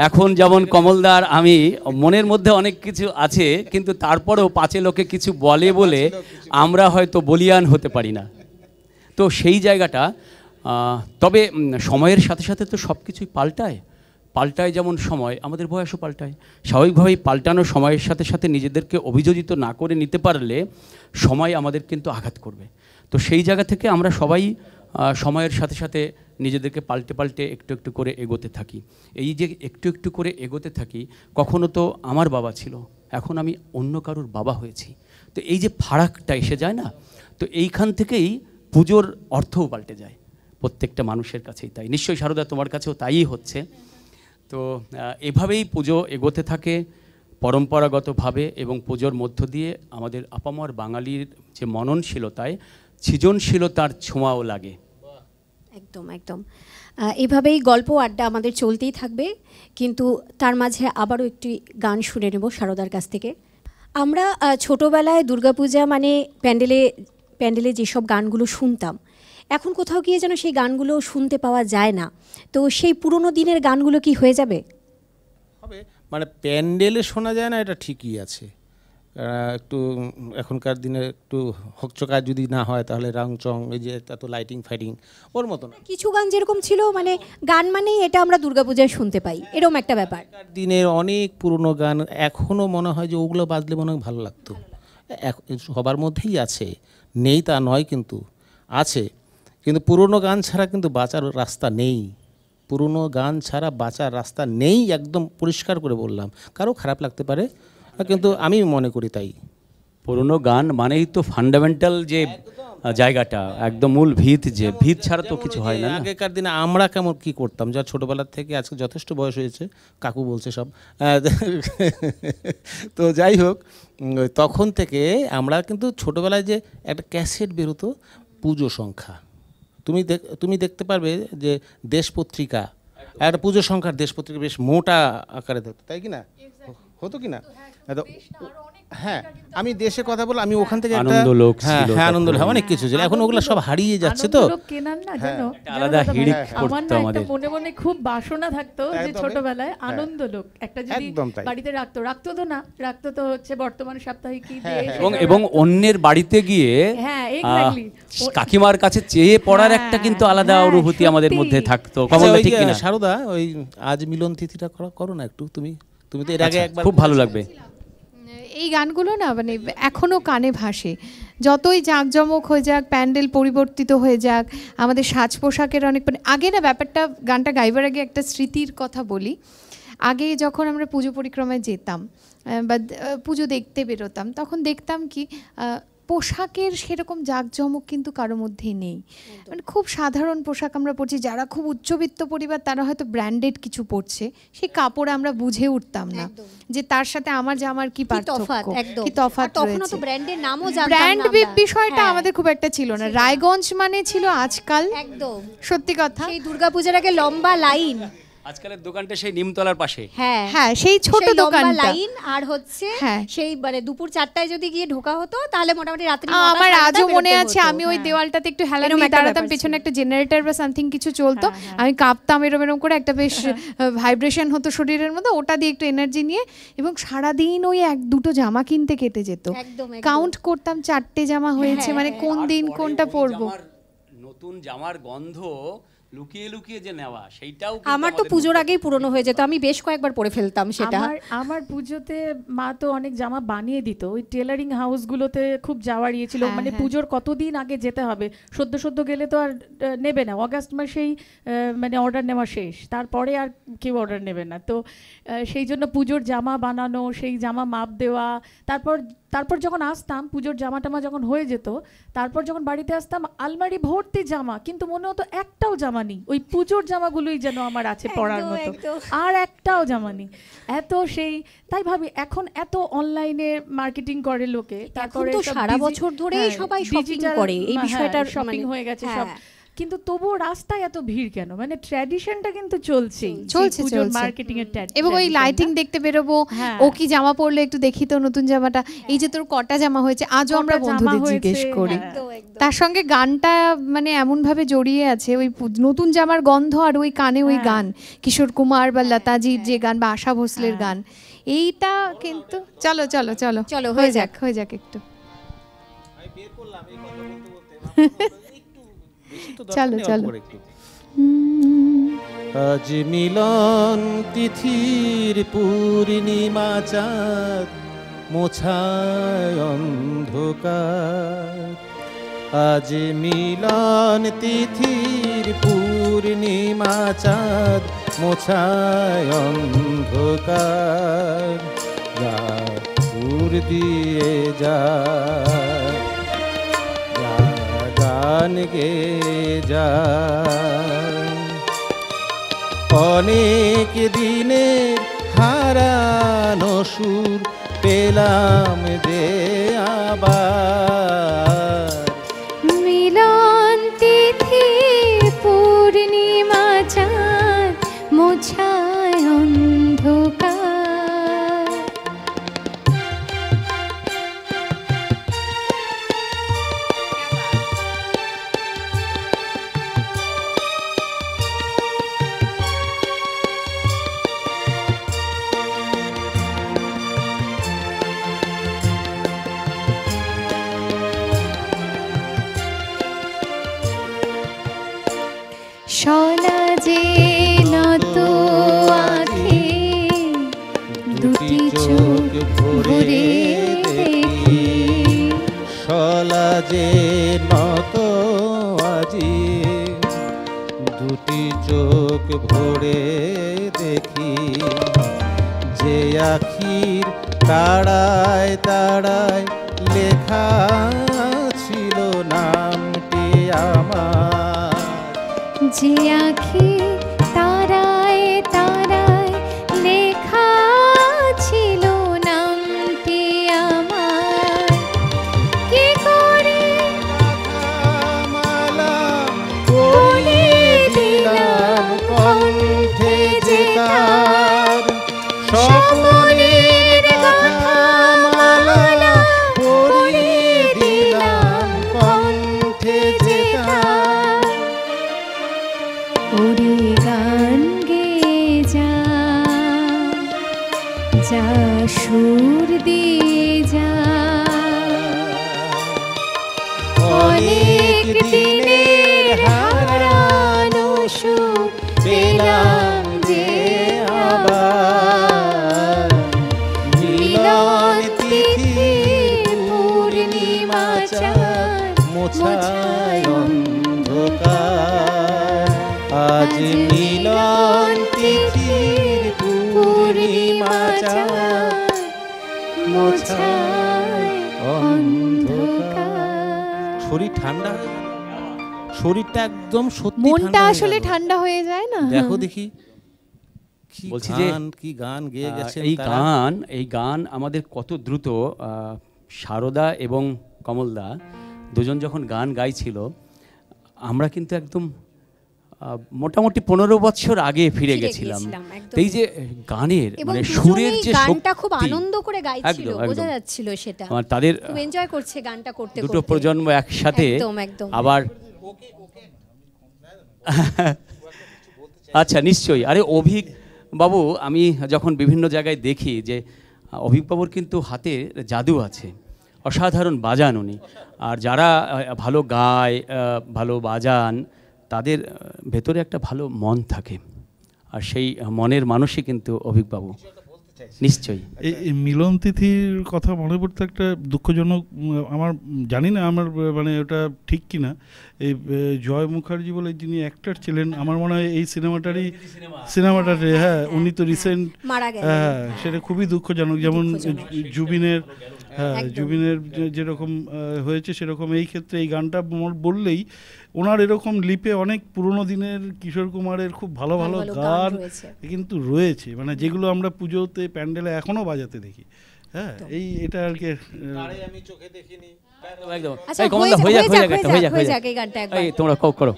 এখন যেমন কমলদার আমি মনের মধ্যে অনেক কিছু আছে, কিন্তু তারপরেও পাঁচে লোকে কিছু বলে বলে আমরা হয়তো বলিয়ান হতে পারি না। তো সেই জায়গাটা, তবে সময়ের সাথে সাথে তো সব কিছুই পাল্টায়, যেমন সময় আমাদের বয়সও পাল্টায়। স্বাভাবিকভাবেই পাল্টানো সময়ের সাথে সাথে নিজেদেরকে অভিযোজিত না করে নিতে পারলে সময় আমাদের কিন্তু আঘাত করবে। তো সেই জায়গা থেকে আমরা সবাই সময়ের সাথে সাথে নিজেদেরকে পাল্টে পাল্টে একটু একটু করে এগোতে থাকি। এই যে একটু একটু করে এগোতে থাকি, কখনো তো আমার বাবা ছিল, এখন আমি অন্য কারোর বাবা হয়েছি। তো এই যে ফারাকটা এসে যায় না, তো এইখান থেকেই পুজোর অর্থও পাল্টে যায় প্রত্যেকটা মানুষের কাছেই। তাই নিশ্চয়ই শারদা তোমার কাছেও তাই হচ্ছে। তো এভাবেই পুজো এগোতে থাকে পরম্পরাগতভাবে, এবং পুজোর মধ্য দিয়ে আমাদের আপামর বাঙালির যে মননশীলতায় সৃজনশীলতার ছোঁয়াও লাগে। একদম একদম এভাবেই গল্প আড্ডা আমাদের চলতেই থাকবে, কিন্তু তার মাঝে আবারও একটি গান শুনে নেব শারদার কাছ থেকে। আমরা ছোটোবেলায় দুর্গাপূজা মানে প্যান্ডেলে যেসব গানগুলো শুনতাম, এখন কোথাও গিয়ে যেন সেই গানগুলো শুনতে পাওয়া যায় না। তো সেই পুরনো দিনের গানগুলো কি হয়ে যাবে? হবে, মানে প্যান্ডেলে শোনা যায় না এটা ঠিকই আছে, একটু এখনকার দিনে একটু হকচকা যদি না হয় তাহলে রং চং, এই যে এত লাইটিং ফাইটিং ওর মতো না। কিছু গান যেরকম ছিল, মানে গান মানেই এটা আমরা দুর্গাপূজায় শুনতে পাই, এরকম একটা ব্যাপার। দিনের অনেক পুরনো গান এখনও মনে হয় যে ওগুলো বাজলে মনে হয় ভালো লাগতো, সবার মধ্যেই আছে, নেই তা নয়, কিন্তু আছে। কিন্তু পুরনো গান ছাড়া কিন্তু বাঁচার রাস্তা নেই, পুরনো গান ছাড়া বাঁচার রাস্তা নেই, একদম পরিষ্কার করে বললাম। কারো খারাপ লাগতে পারে, কিন্তু আমি মনে করি তাই। পুরনো গান মানেই তো ফান্ডামেন্টাল যে জায়গাটা, একদম মূল ভিত, যে ভিত ছাড়া তো কিছু হয় না। আগেকার দিনে আমরা কেমন কি করতাম, যা ছোটোবেলার থেকে আজকে যথেষ্ট বয়স হয়েছে, কাকু বলছে সব, তো যাই হোক, তখন থেকে আমরা কিন্তু ছোটোবেলায় যে একটা ক্যাসেট বেরোতো পুজো সংখ্যা, তুমি দেখতে পারবে যে দেশ পত্রিকা, একটা পুজো সংখ্যার দেশ পত্রিকা বেশ মোটা আকারে দেখতো, তাই কি না? হতো কি না? হ্যাঁ আমি দেশে কথা বলে আমি ওখান থেকে একটা আনন্দলোক হ্যাঁ ছিল হ্যাঁ তখন। আনন্দলোক অনেক কিছু ছিল, এখন ওগুলো সব হারিয়ে যাচ্ছে তো। আনন্দলোক কেনার না জানো একটা আলাদা হিড়িক আমার করতো না আমাদের। একটা মনে মনে খুব বাসনা থাকতো যে একদমই। ছোটবেলায় আনন্দলোক একটা যদি একদম তাই। বাড়িতে রাখতো তো না, রাখতো তো হচ্ছে বর্তমান সাপ্তাহিক কি হ্যাঁ, দিয়ে এবং সেটা এবং অন্যের বাড়িতে গিয়ে হ্যাঁ, exactly. কাকিমার কাছে চেয়ে পড়ার হ্যাঁ, একটা কিন্তু আলাদা হ্যাঁ, অনুভূতি আমাদের সত্যি। মধ্যে থাকতো। আচ্ছা, কমলদা ওই ঠিক যে কিনা? সারদা ওই আজ মিলন তিথিটা করো না একটু, তুমি তুমি তো এর আগে আচ্ছা, একবার খুব ভালো লাগবে। এই গানগুলো না মানে এখনো কানে ভাসে, যতই জাঁকজমক হয়ে যাক, প্যান্ডেল পরিবর্তিত হয়ে যাক, আমাদের সাজ পোশাকের অনেক মানে আগে না ব্যাপারটা, গানটা গাইবার আগে একটা স্মৃতির কথা বলি। আগে যখন আমরা পুজো পরিক্রমায় যেতাম বা পুজো দেখতে বেরোতাম, তখন দেখতাম কি পোশাকের সেরকম জাঁকজমক কিন্তু কারোর মধ্যেই নেই, মানে খুব সাধারণ পোশাক আমরা পরছি। যারা খুব উচ্চবিত্ত পরিবার তারা হয়তো ব্র্যান্ডেড কিছু পরছে, সেই কাপড়ে আমরা বুঝে উঠতাম না যে তার সাথে আমার জামার কি পার্থক্য, কি তফাৎ তখন তো রয়েছে। ব্র্যান্ডের নামও জানতাম না ব্র্যান্ড আমরা। বিষয়টা হ্যাঁ, আমাদের খুব একটা ছিল না। রায়গঞ্জ মানে ছিল আজকাল, একদম সত্যি কথা। সেই দুর্গাপূজার আগে লম্বা লাইন, আজকালের দোকানটা সেই নিমতলার পাশে। হ্যাঁ হ্যাঁ সেই ছোট সেই লম্বা দোকানটা। লাইন, আর হচ্ছে হ্যাঁ। সেই মানে দুপুর 4টায় যদি গিয়ে ঢোকা হতো তাহলে মোটামুটি রাত্রি আমার আজও মনে আছে, আমি ওই দেওয়ালটাতে একটু হেলান এরকম দিয়ে একটা দাঁড়াতাম, ব্যাপার পেছনে ছিল। একটা জেনারেটর বা সামথিং কিছু চলতো, আমি কাঁপতাম এরম এরম করে, একটা বেশ ভাইব্রেশন হতো শরীরের মধ্যে, ওটা দিয়ে একটু এনার্জি নিয়ে, এবং সারাদিন ওই এক দুটো জামা কিনতে কেটে যেত। একদম, একদম। কাউন্ট করতাম 4টে জামা হয়েছে, মানে কোন দিন কোনটা পরবো। নতুন জামার গন্ধ লুকিয়ে লুকিয়ে যে নেওয়া, সেইটাও আমার তো পুজোর আগেই পুরনো হয়ে যেত, আমি বেশ কয়েকবার পরে ফেলতাম সেটা। আমার পুজোতে মা তো অনেক জামা বানিয়ে দিত, ওই টেলারিং হাউসগুলোতে খুব যাওয়ার ইয়ে ছিল, মানে পুজোর কতদিন আগে যেতে হবে, সদ্য গেলে তো আর নেবে না, অগাস্ট মাসেই মানে অর্ডার নেওয়া শেষ, তারপরে আর কেউ অর্ডার নেবে না। তো সেই জন্য পুজোর জামা বানানো, সেই জামা মাপ দেওয়া, তারপর যখন আসতাম পুজোর জামা টামা যখন হয়ে যেত, তারপর যখন বাড়িতে আসতাম আলমারি ভর্তি জামা, কিন্তু মনে হতো একটাও জামা নেই, ওই পুজোর জামাগুলোই যেন আমার আছে পরার মতো, আর একটাও জামা নেই। এত সেই তাই ভাবি এখন এত অনলাইনে মার্কেটিং করে লোকে, তারপরে তো সারা বছর ধরেই সবাই শপিং করে, এই বিষয়টার শপিং হয়ে গেছে সব, কিন্তু তবুও রাস্তায় এত ভিড় কেন? মানে ট্র্যাডিশনটা কিন্তু চলছেই, চলছে মার্কেটিং এর এবং ওই লাইটিং দেখতে বেরোবো, ও কি জামা পরলে একটু দেখি তো নতুন জামাটা, এই যে তোর কটা জামা হয়েছে, আজও আমরা বন্ধুদের জিজ্ঞেস করি। তার সঙ্গে গানটা মানে এমন ভাবে জড়িয়ে আছে, ওই নতুন জামার গন্ধ আর ওই কানে ওই গান, কিশোর কুমার বা লতাজির যে গান বা আশা ভোসলের গান, এইটা কিন্তু চলো চলো চলো চলো হয়ে যাক একটু চলো চলো। আজ মিলন তিথির পূর্ণিমা চাঁদ মোছায় অন্ধকার, আজ মিলন তিথির পূর্ণিমা চাঁদ মোছায় অন্ধকার, যা সুর দিয়ে যা গান গে যা, অনেক দিনে হারানো সুর পেলাম যে আবার, মিলন তিথি পূর্ণিমা চাঁদ মোছায় অন্ধকার। শলা যে নত আঁখে দুটি চোখ ভরে দেখি, শলা যে নত আজি দুটি চোখ ভরে দেখি, যে আখির তাড়ায় তাড়ায় লেখা ছিল নামটি আমার, যে আঁখি তারায় তারায় লেখা ছিল নামটি আমার, কি করে মালা পরিয়ে দিলাম কণ্ঠে যে তার, স্বপ্নের কথা মালা মোছায় অন্ধকার, আজ মিলন তিথির পূর্ণিমা চাঁদ মোছায় অন্ধকার। শরীর ঠান্ডা হয়ে গেল, শরীরটা একদম সত্যি মনটা আসলে ঠান্ডা হয়ে যায় না। দেখো দেখি কি বলছি যে গান, কি গান গেয়ে গেছেন এই গান আমাদের কত দ্রুত সারদা এবং কমলদা দুজন যখন গান গাইছিল, আমরা কিন্তু একদম মোটামুটি 15 বছর আগে ফিরে গেছিলাম। একদম। এই যে গানের এবং মানে সুরের দুজনেই যে গানটা খুব শক্তি, আনন্দ করে গাইছিল, একদম, বোঝা একদম। যাচ্ছিল সেটা। আমার তাদের খুব এনজয় করছে গানটা করতে করতে। দুটো প্রজন্ম একসাথে একদম, একদম। আবার আচ্ছা নিশ্চয়ই। আরে অভিক বাবু, আমি যখন বিভিন্ন জায়গায় দেখি যে অভিক বাবুর কিন্তু হাতে জাদু আছে, অসাধারণ বাজান উনি। আর যারা ভালো গায়, ভালো বাজান, তাদের ভেতরে একটা ভালো মন থাকে, আর সেই মনের মানুষই কিন্তু অভিক বাবু। নিশ্চয়ই। এই মিলন তিথির কথা মনে পড়তে একটা দুঃখজনক, আমার জানি না আমার মানে ওটা ঠিক কিনা, এই জয় মুখার্জি বলে যিনি অ্যাক্টর ছিলেন, আমার মনে হয় এই সিনেমাটাতে, হ্যাঁ উনি তো রিসেন্ট মারা গেলেন। হ্যাঁ, সেটা খুবই দুঃখজনক। যেমন জুবিনের, হ্যাঁ জুবিনের যেরকম হয়েছে সেরকম এই ক্ষেত্রে এই গানটা বললেই ওনার এরকম লিপে অনেক পুরোনো দিনের কিশোর কুমারের খুব ভালো ভালো গান কিন্তু রয়েছে, মানে যেগুলো আমরা পুজোতে প্যান্ডেলে এখনো বাজাতে দেখি। হ্যাঁ, এই এটা আর কি আমি চোখে দেখিনি। একদম। আচ্ছা, এই কমলদা হয়ে যাক এই গানটা একবার। এই তোমরা করো।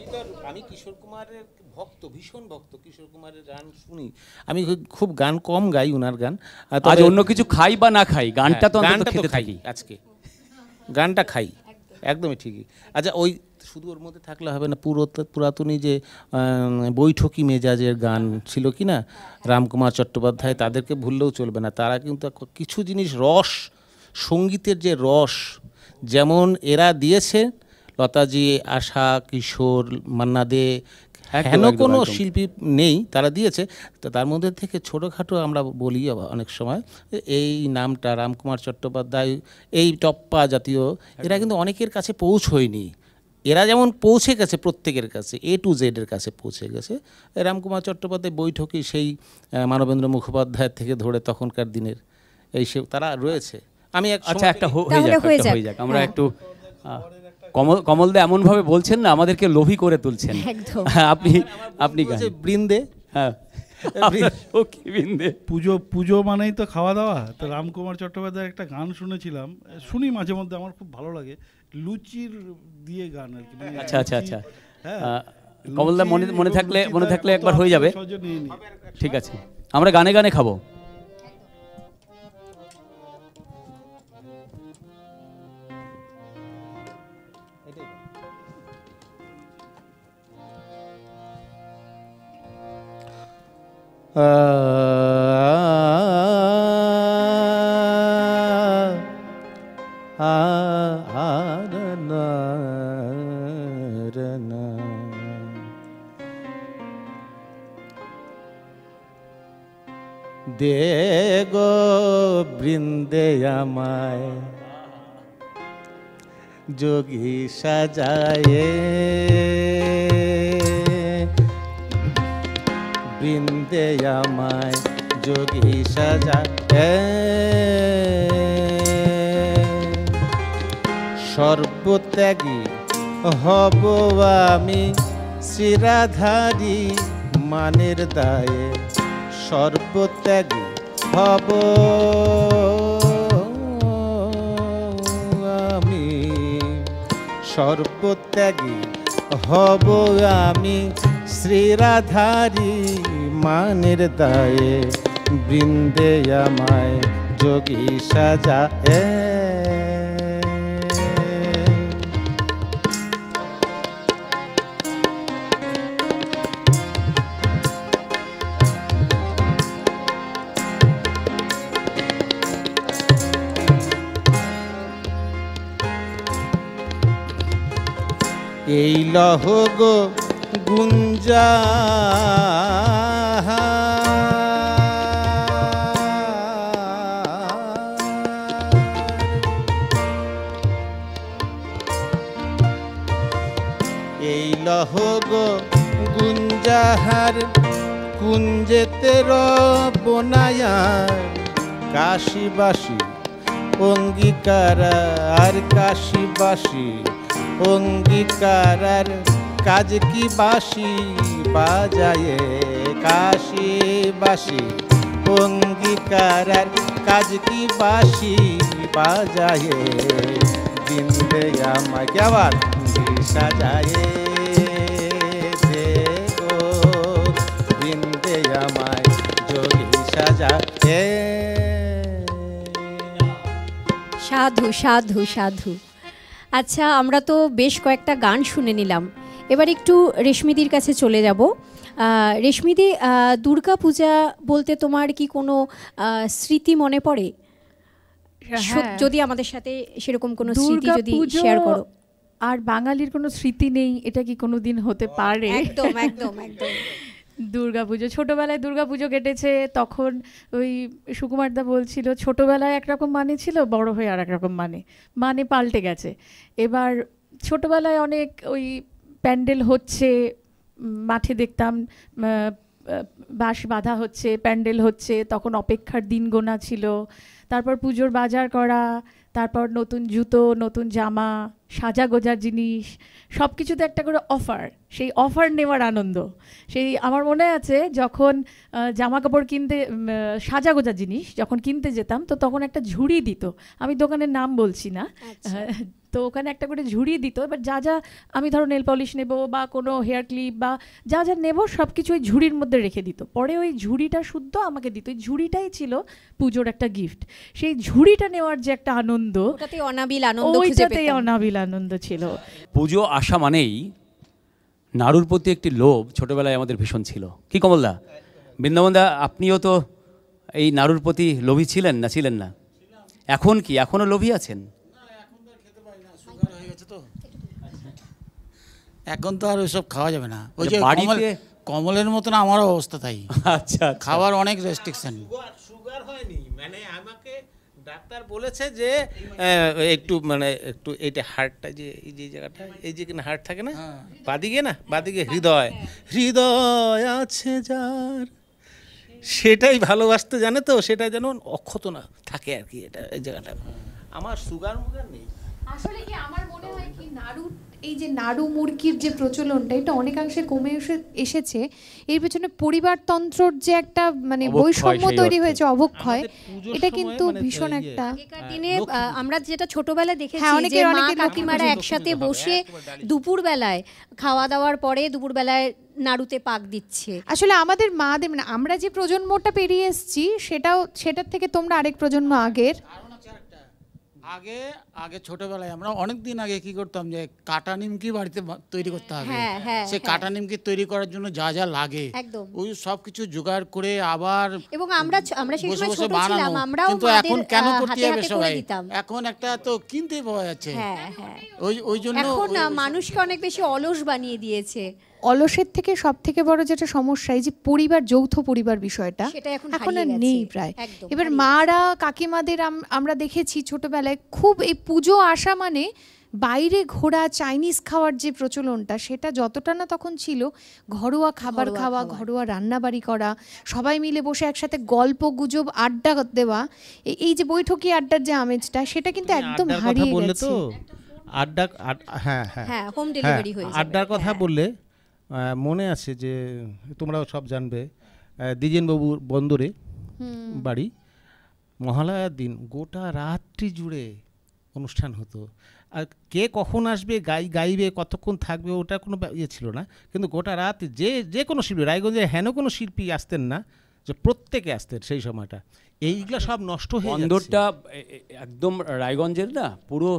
আমি কিশোর কুমারের ভক্ত, ভীষণ ভক্ত। কিশোর কুমারের গান শুনি আমি, খুব গান কম গাই উনার গান। আজ অন্য কিছু খাই বা না খাই, গানটা তো অন্তত খেতে খাই থাকি। আজকে গানটা খাই, একদমই ঠিকই। আচ্ছা, ওই শুধু ওর মধ্যে থাকলে হবে না, পুরাতনী যে বৈঠকি মেজাজের গান ছিল কি না, রামকুমার চট্টোপাধ্যায়, তাদেরকে ভুললেও চলবে না। তারা কিন্তু কিছু জিনিস রস, সঙ্গীতের যে রস যেমন এরা দিয়েছে, লতাজি, আশা, কিশোর, মান্না দে, হেন কোনো শিল্পী নেই, তারা দিয়েছে। তো তার মধ্যে থেকে ছোটোখাটো আমরা বলি অনেক সময়, এই নামটা রামকুমার চট্টোপাধ্যায়, এই টপ্পা জাতীয়, এরা কিন্তু অনেকের কাছে পৌঁছয়নি। এরা যেমন পৌঁছে গেছে প্রত্যেকের কাছে, A to Z এর কাছে পৌঁছে গেছে। রামকুমার চট্টোপাধ্যায় বৈঠকি, সেই মানবেন্দ্র মুখোপাধ্যায়ের থেকে ধরে তখনকার দিনের এই সে তারা রয়েছে। আমি আচ্ছা একটা হয়ে যাক, আমরা একটু কমলদা এমনভাবে বলছেন না, আমাদেরকে লোভী করে তুলছেন। আপনি বৃন্দে, হ্যাঁ বৃন্দে পুজো মানেই তো খাওয়া দাওয়া। তো রামকুমার চট্টোপাধ্যায়ের একটা গান শুনেছিলাম, শুনি মাঝে মধ্যে, আমার খুব ভালো লাগে, লুচির দিয়ে গান আর কি। আচ্ছা আচ্ছা আচ্ছা, কমলদা মনে থাকলে একবার হয়ে যাবে। ঠিক আছে, আমরা গানে গানে খাবো। দে গো বৃন্দে আমায় যোগী সাজায়ে, বৃন্দে আমায় যোগী সাজায়ে, সর্বত্যাগী হব আমি শ্রীরাধারী মানের দায়ে, সর্বত্যাগী হব আমি, সর্বত্যাগী হব আমি শ্রীরাধারী মানের দায়ে, বৃন্দে আমায় যোগী সাজায়ে। এই লহ গো গুঞ্জা লহ গো গুঞ্জাহার কুঞ্জেতে বনায়ার কাশিবাসী অঙ্গীকার আর কাশিবাসী অঙ্গীকার আর কাজ কি বাসি বাজায়ে কাশিবাসী অঙ্গীকার আর কাজ কি বাসি বাজায়ে দিন দে আমায় কে আবার সাজায়ে দে গো দিন দে আমায় যোগী সাজায়ে। সাধু সাধু সাধু। আচ্ছা, আমরা তো বেশ কয়েকটা গান শুনে নিলাম, এবার একটু রেশমিদির কাছে চলে যাব। রেশমিদি, দুর্গা পূজা বলতে তোমার কি কোনো স্মৃতি মনে পড়ে? যদি আমাদের সাথে সেরকম কোনো স্মৃতি যদি শেয়ার করো। আর বাঙালির কোনো স্মৃতি নেই, এটা কি কোনো দিন হতে পারে? একদম একদম একদম। দুর্গাপুজো, ছোটোবেলায় দুর্গাপুজো কেটেছে, তখন ওই সুকুমারদা বলছিল ছোটোবেলায় একরকম মানে ছিল, বড় হয়ে আর একরকম মানে পাল্টে গেছে। এবার ছোটোবেলায় অনেক ওই প্যান্ডেল হচ্ছে, মাঠে দেখতাম বাঁশ বাঁধা হচ্ছে, প্যান্ডেল হচ্ছে, তখন অপেক্ষার দিন গোনা ছিল। তারপর পুজোর বাজার করা, তারপর নতুন জুতো, নতুন জামা, সাজা গোজার জিনিস, সব কিছুতে একটা করে অফার, সেই অফার নেওয়ার আনন্দ। সেই আমার মনে আছে যখন জামা কাপড় কিনতে, সাজা গোজার জিনিস যখন কিনতে যেতাম, তো তখন একটা ঝুড়ি দিত, আমি দোকানের নাম বলছি না, তো ওখানে একটা করে ঝুড়ি দিত। এবার যা যা আমি ধরো নেল পলিশ নেবো বা কোনো হেয়ার ক্লিপ বা যা যা নেবো সব কিছু ওই ঝুড়ির মধ্যে রেখে দিত। পরে ওই ঝুড়িটা শুদ্ধ আমাকে দিত, ওই ঝুড়িটাই ছিল পুজোর একটা গিফট। সেই ঝুড়িটা নেওয়ার যে একটা আনন্দ, ওটাতে অনাবিল আনন্দ, ওইটাতেই অনাবিল আনন্দ ছিল। পুজো আসা মানেই নাড়ুর প্রতি একটি লোভ ছোটবেলায় আমাদের ভীষণ ছিল। কি কমলদা, বৃন্দাবনদা, আপনিও তো এই নাড়ুর প্রতি লোভী ছিলেন না, ছিলেন না? এখন কি এখনো লোভী আছেন? এখন তো আর ওইসব খাওয়া যাবে না। ওই যে কমলের মতন আমারও অবস্থা তাই। আচ্ছা, খাবার অনেক রেস্ট্রিকশন। সুগার হয়নি, মানে আমাকে ডাক্তার বলেছে যে একটু মানে একটু এইটা হার্টটা, যে এই যে জায়গাটা, এই যে কিনা হার্ট থাকে না বাদিকে, না বাদিকে হৃদয়, হৃদয় আছে যার, সেটাই ভালোবাসতে জানে, তো সেটা যেন অক্ষত না থাকে আর কি, এটা এই জায়গাটা। আমার সুগার মুগার নেই। আসলে কি আমার মনে হয় কি, নাড়ু, এই যে নাড়ু মুরগির যে প্রচলনটা, এটা অনেকাংশে কমে এসেছে। এর পেছনে পরিবারতন্ত্রর যে একটা মানে বৈষম্য তৈরি হয়েছে, অবক্ষয়, এটা কিন্তু ভীষণ একটা। আগেকার দিনে আমরা যেটা ছোটবেলায় দেখেছি যে মা কাকিমারা একসাথে বসে দুপুর বেলায় খাওয়া দাওয়ার পরে দুপুর বেলায় নাড়ুতে পাক দিচ্ছে। আসলে আমাদের মাদের, মানে আমরা যে প্রজন্মটা পেরিয়ে এসেছি, সেটার থেকে তোমরা আরেক প্রজন্ম আগের। আগে আগে ছোটবেলায় আমরা অনেক দিন আগে কি করতাম, যে কাটা নিমকি বাড়িতে তৈরি করতে হবে। সেই কাটা নিমকি তৈরি করার জন্য যা যা লাগে ওই সব কিছু জোগাড় করে আবার, এবং আমরা সেই সময় ছোট ছিলাম, আমরাও কিন্তু এখন কেন করতে হবে সবাই, এখন একটা তো কিনতেই পাওয়া যাচ্ছে। ওই জন্য এখন মানুষকে অনেক বেশি অলস বানিয়ে দিয়েছে। অলসের থেকে সব থেকে বড় যেটা সমস্যা, এই যে পরিবার, যৌথ পরিবার বিষয়টা এখন আর নেই প্রায়। এবার মারা কাকিমাদের আমরা দেখেছি ছোটবেলায় খুব, এই পুজো আসা মানে বাইরে ঘোরা, চাইনিজ খাওয়ার যে প্রচলনটা, সেটা যতটা না তখন ছিল, ঘরোয়া খাবার খাওয়া, ঘরোয়া রান্নাবাড়ি করা, সবাই মিলে বসে একসাথে গল্প গুজব আড্ডা দেওয়া, এই যে বৈঠকি আড্ডার যে আমেজটা, সেটা কিন্তু একদম হারিয়ে গেছে। আড্ডা, হ্যাঁ হ্যাঁ, হোম ডেলিভারি হয়েছে। আড্ডার কথা বললে মনে আছে যে তোমরাও সব জানবে, দ্বিজেনবাবুর বন্দরে বাড়ি, মহালয়ার দিন গোটা রাত্রি জুড়ে অনুষ্ঠান হতো। আর কে কখন আসবে, গাইবে, কতক্ষণ থাকবে, ওটা কোনো ইয়ে ছিল না। কিন্তু গোটা রাত যে কোনো শিল্পী, রায়গঞ্জে হেন কোনো শিল্পী আসতেন না, যে প্রত্যেকে আসতেন সেই সময়টা। এইগুলো সব নষ্ট হয়ে যাচ্ছে। বন্দরটা একদম রায়গঞ্জের না পুরো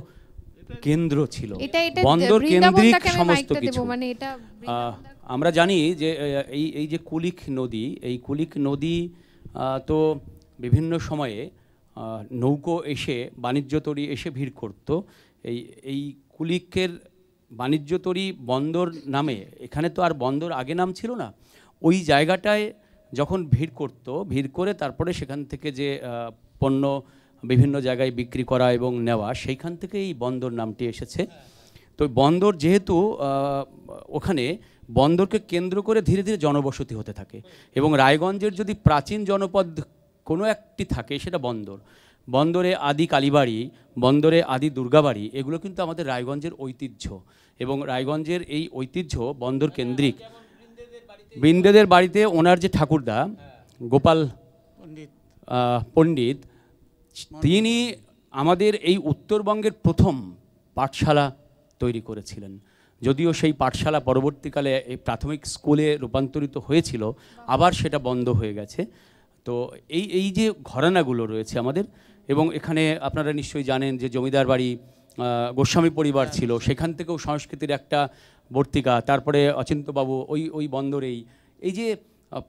কেন্দ্র ছিল, বন্দর কেন্দ্রিক সমস্ত কিছু। আমরা জানি যে এই যে কুলিক নদী, এই কুলিক নদী তো বিভিন্ন সময়ে নৌকো এসে, বাণিজ্য তরী এসে ভিড় করত। এই কুলিকের বাণিজ্য তরী বন্দর নামে, এখানে তো আর বন্দর আগে নাম ছিল না, ওই জায়গাটায় যখন ভিড় করত, ভিড় করে তারপরে সেখান থেকে যে পণ্য বিভিন্ন জায়গায় বিক্রি করা এবং নেওয়া, সেইখান থেকে এই বন্দর নামটি এসেছে। তো বন্দর যেহেতু ওখানে বন্দরকে কেন্দ্র করে ধীরে ধীরে জনবসতি হতে থাকে, এবং রায়গঞ্জের যদি প্রাচীন জনপদ কোনো একটি থাকে সেটা বন্দর। বন্দরে আদি কালীবাড়ি, বন্দরে আদি দুর্গাবাড়ি, এগুলো কিন্তু আমাদের রায়গঞ্জের ঐতিহ্য, এবং রায়গঞ্জের এই ঐতিহ্য বন্দর কেন্দ্রিক। বৃন্দেদের বাড়িতে ওনার যে ঠাকুরদা গোপাল পণ্ডিত, তিনি আমাদের এই উত্তরবঙ্গের প্রথম পাঠশালা তৈরি করেছিলেন। যদিও সেই পাঠশালা পরবর্তীকালে এই প্রাথমিক স্কুলে রূপান্তরিত হয়েছিল, আবার সেটা বন্ধ হয়ে গেছে। তো এই যে ঘরানাগুলো রয়েছে আমাদের, এবং এখানে আপনারা নিশ্চয়ই জানেন যে জমিদার বাড়ি, গোস্বামী পরিবার ছিল, সেখান থেকেও সংস্কৃতির একটা বর্তিকা। তারপরে অচিন্ত্যবাবু ওই বন্দরেই, এই যে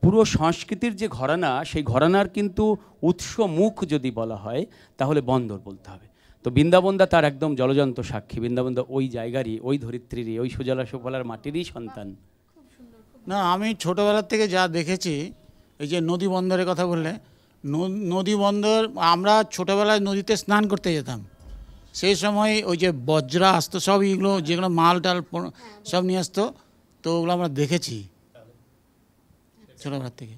পুরো সংস্কৃতির যে ঘরানা, সেই ঘরানার কিন্তু উৎস মুখ যদি বলা হয় তাহলে বন্দর বলতে হবে। তো বৃন্দাবনদা তার একদম জলজন্ত সাক্ষী। বৃন্দাবনদা ওই জায়গারই, ওই ধরিত্রীরই, ওই সুজলা সুফলার মাটিরই সন্তান। না, আমি ছোটোবেলার থেকে যা দেখেছি, এই যে নদী বন্দরের কথা বললে, নদী বন্দর, আমরা ছোটোবেলায় নদীতে স্নান করতে যেতাম, সেই সময় ওই যে বজ্রা আসতো, সব এগুলো যেগুলো মাল টাল সব নিয়ে আসতো, তো ওগুলো আমরা দেখেছি ছোটোবেলার থেকে।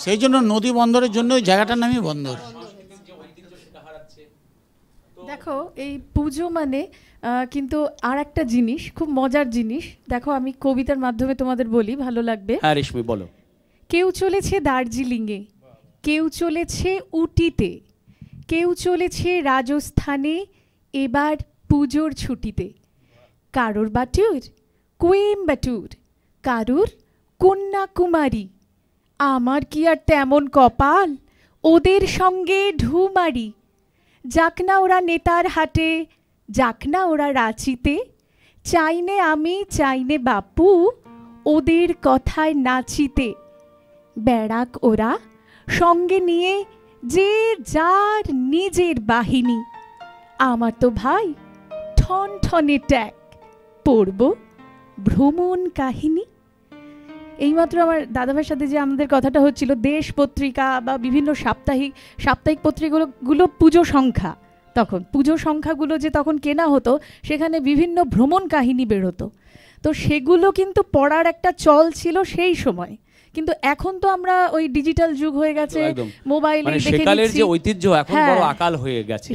সেই জন্য নদী বন্দরের জন্য ওই জায়গাটার নামই বন্দর। দেখো, এই পুজো মানে কিন্তু আর একটা জিনিস, খুব মজার জিনিস। দেখো, আমি কবিতার মাধ্যমে তোমাদের বলি, ভালো লাগবে। হ্যাঁ রেশমি, বলো। কেউ চলেছে দার্জিলিংয়ে, কেউ চলেছে উটিতে, কেউ চলেছে রাজস্থানে এবার পুজোর ছুটিতে। কারোর বাটুর কোয়েম্বাটুর, কারুর কন্যাকুমারী। আমার কি আর তেমন কপাল, ওদের সঙ্গে ঢুমারি। যাক না ওরা নেতার হাটে, যাক না ওরা রাঁচিতে, চাইনে আমি চাইনে বাপু ওদের কথায় নাচিতে। বেড়াক ওরা সঙ্গে নিয়ে যে যার নিজের বাহিনী। আমার তো ভাই ঠন ঠনে ট্যাগ, পড়ব ভ্রমণ কাহিনী। এইমাত্র আমার দাদাভাইয়ের সাথে যে আমাদের কথাটা হচ্ছিল, দেশ পত্রিকা বা বিভিন্ন সাপ্তাহিক পত্রিকাগুলো পুজো সংখ্যা, তখন পুজো সংখ্যাগুলো যে তখন কেনা হতো, সেখানে বিভিন্ন ভ্রমণ কাহিনী বেরোতো। তো সেগুলো কিন্তু পড়ার একটা চল ছিল সেই সময়। কিন্তু এখন তো আমরা ওই ডিজিটাল যুগ হয়ে গেছে, মোবাইলে দেখে নিচ্ছি। সেকালের যে ঐতিহ্য এখন বড় আকাল হয়ে গেছে।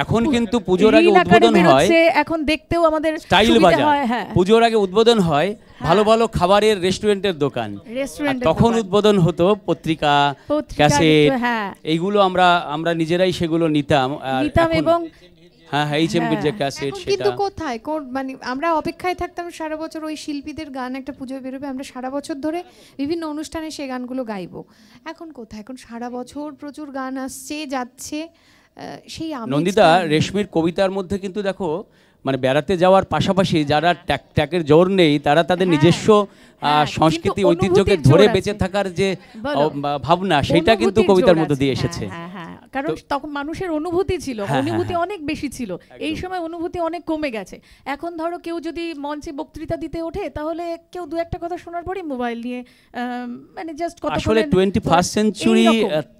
এখন কিন্তু পুজোর আগে উদ্বোধন হয়, এখন দেখতেও আমাদের স্টাইল বাজার। পুজোর আগে উদ্বোধন হয় ভালো ভালো খাবারের রেস্টুরেন্টের দোকান, তখন উদ্বোধন হতো পত্রিকা, ক্যাসেট, এইগুলো আমরা নিজেরাই সেগুলো নিতাম এবং হ্যাঁ এইচএমপির যে ক্যাসেট, সেটা কিন্তু কোথায় মানে আমরা অপেক্ষায় থাকতাম সারা বছর ওই শিল্পীদের গান একটা পুজোয় বেরোবে, আমরা সারা বছর ধরে বিভিন্ন অনুষ্ঠানে সেই গানগুলো গাইবো। এখন কোথায়, এখন সারা বছর প্রচুর গান আসছে যাচ্ছে, সেই নন্দিতা রেশমির কবিতার মধ্যে কিন্তু দেখো, মানে বেড়াতে যাওয়ার পাশাপাশি যারা ট্যাকের জোর নেই, তারা তাদের নিজস্ব সংস্কৃতি ঐতিহ্যকে ধরে বেঁচে থাকার যে ভাবনা, সেটা কিন্তু কবিতার মধ্যে দিয়ে এসেছে। কারণ তখন মানুষের অনুভূতি ছিল, অনুভূতি অনেক বেশি ছিল। এই সময় অনুভূতি অনেক কমে গেছে। এখন ধরো কেউ যদি মঞ্চে বক্তৃতা দিতে ওঠে, তাহলে কেউ দু একটা কথা শোনার পরে মোবাইল নিয়ে মানে জাস্ট কথা। আসলে 21st সেঞ্চুরি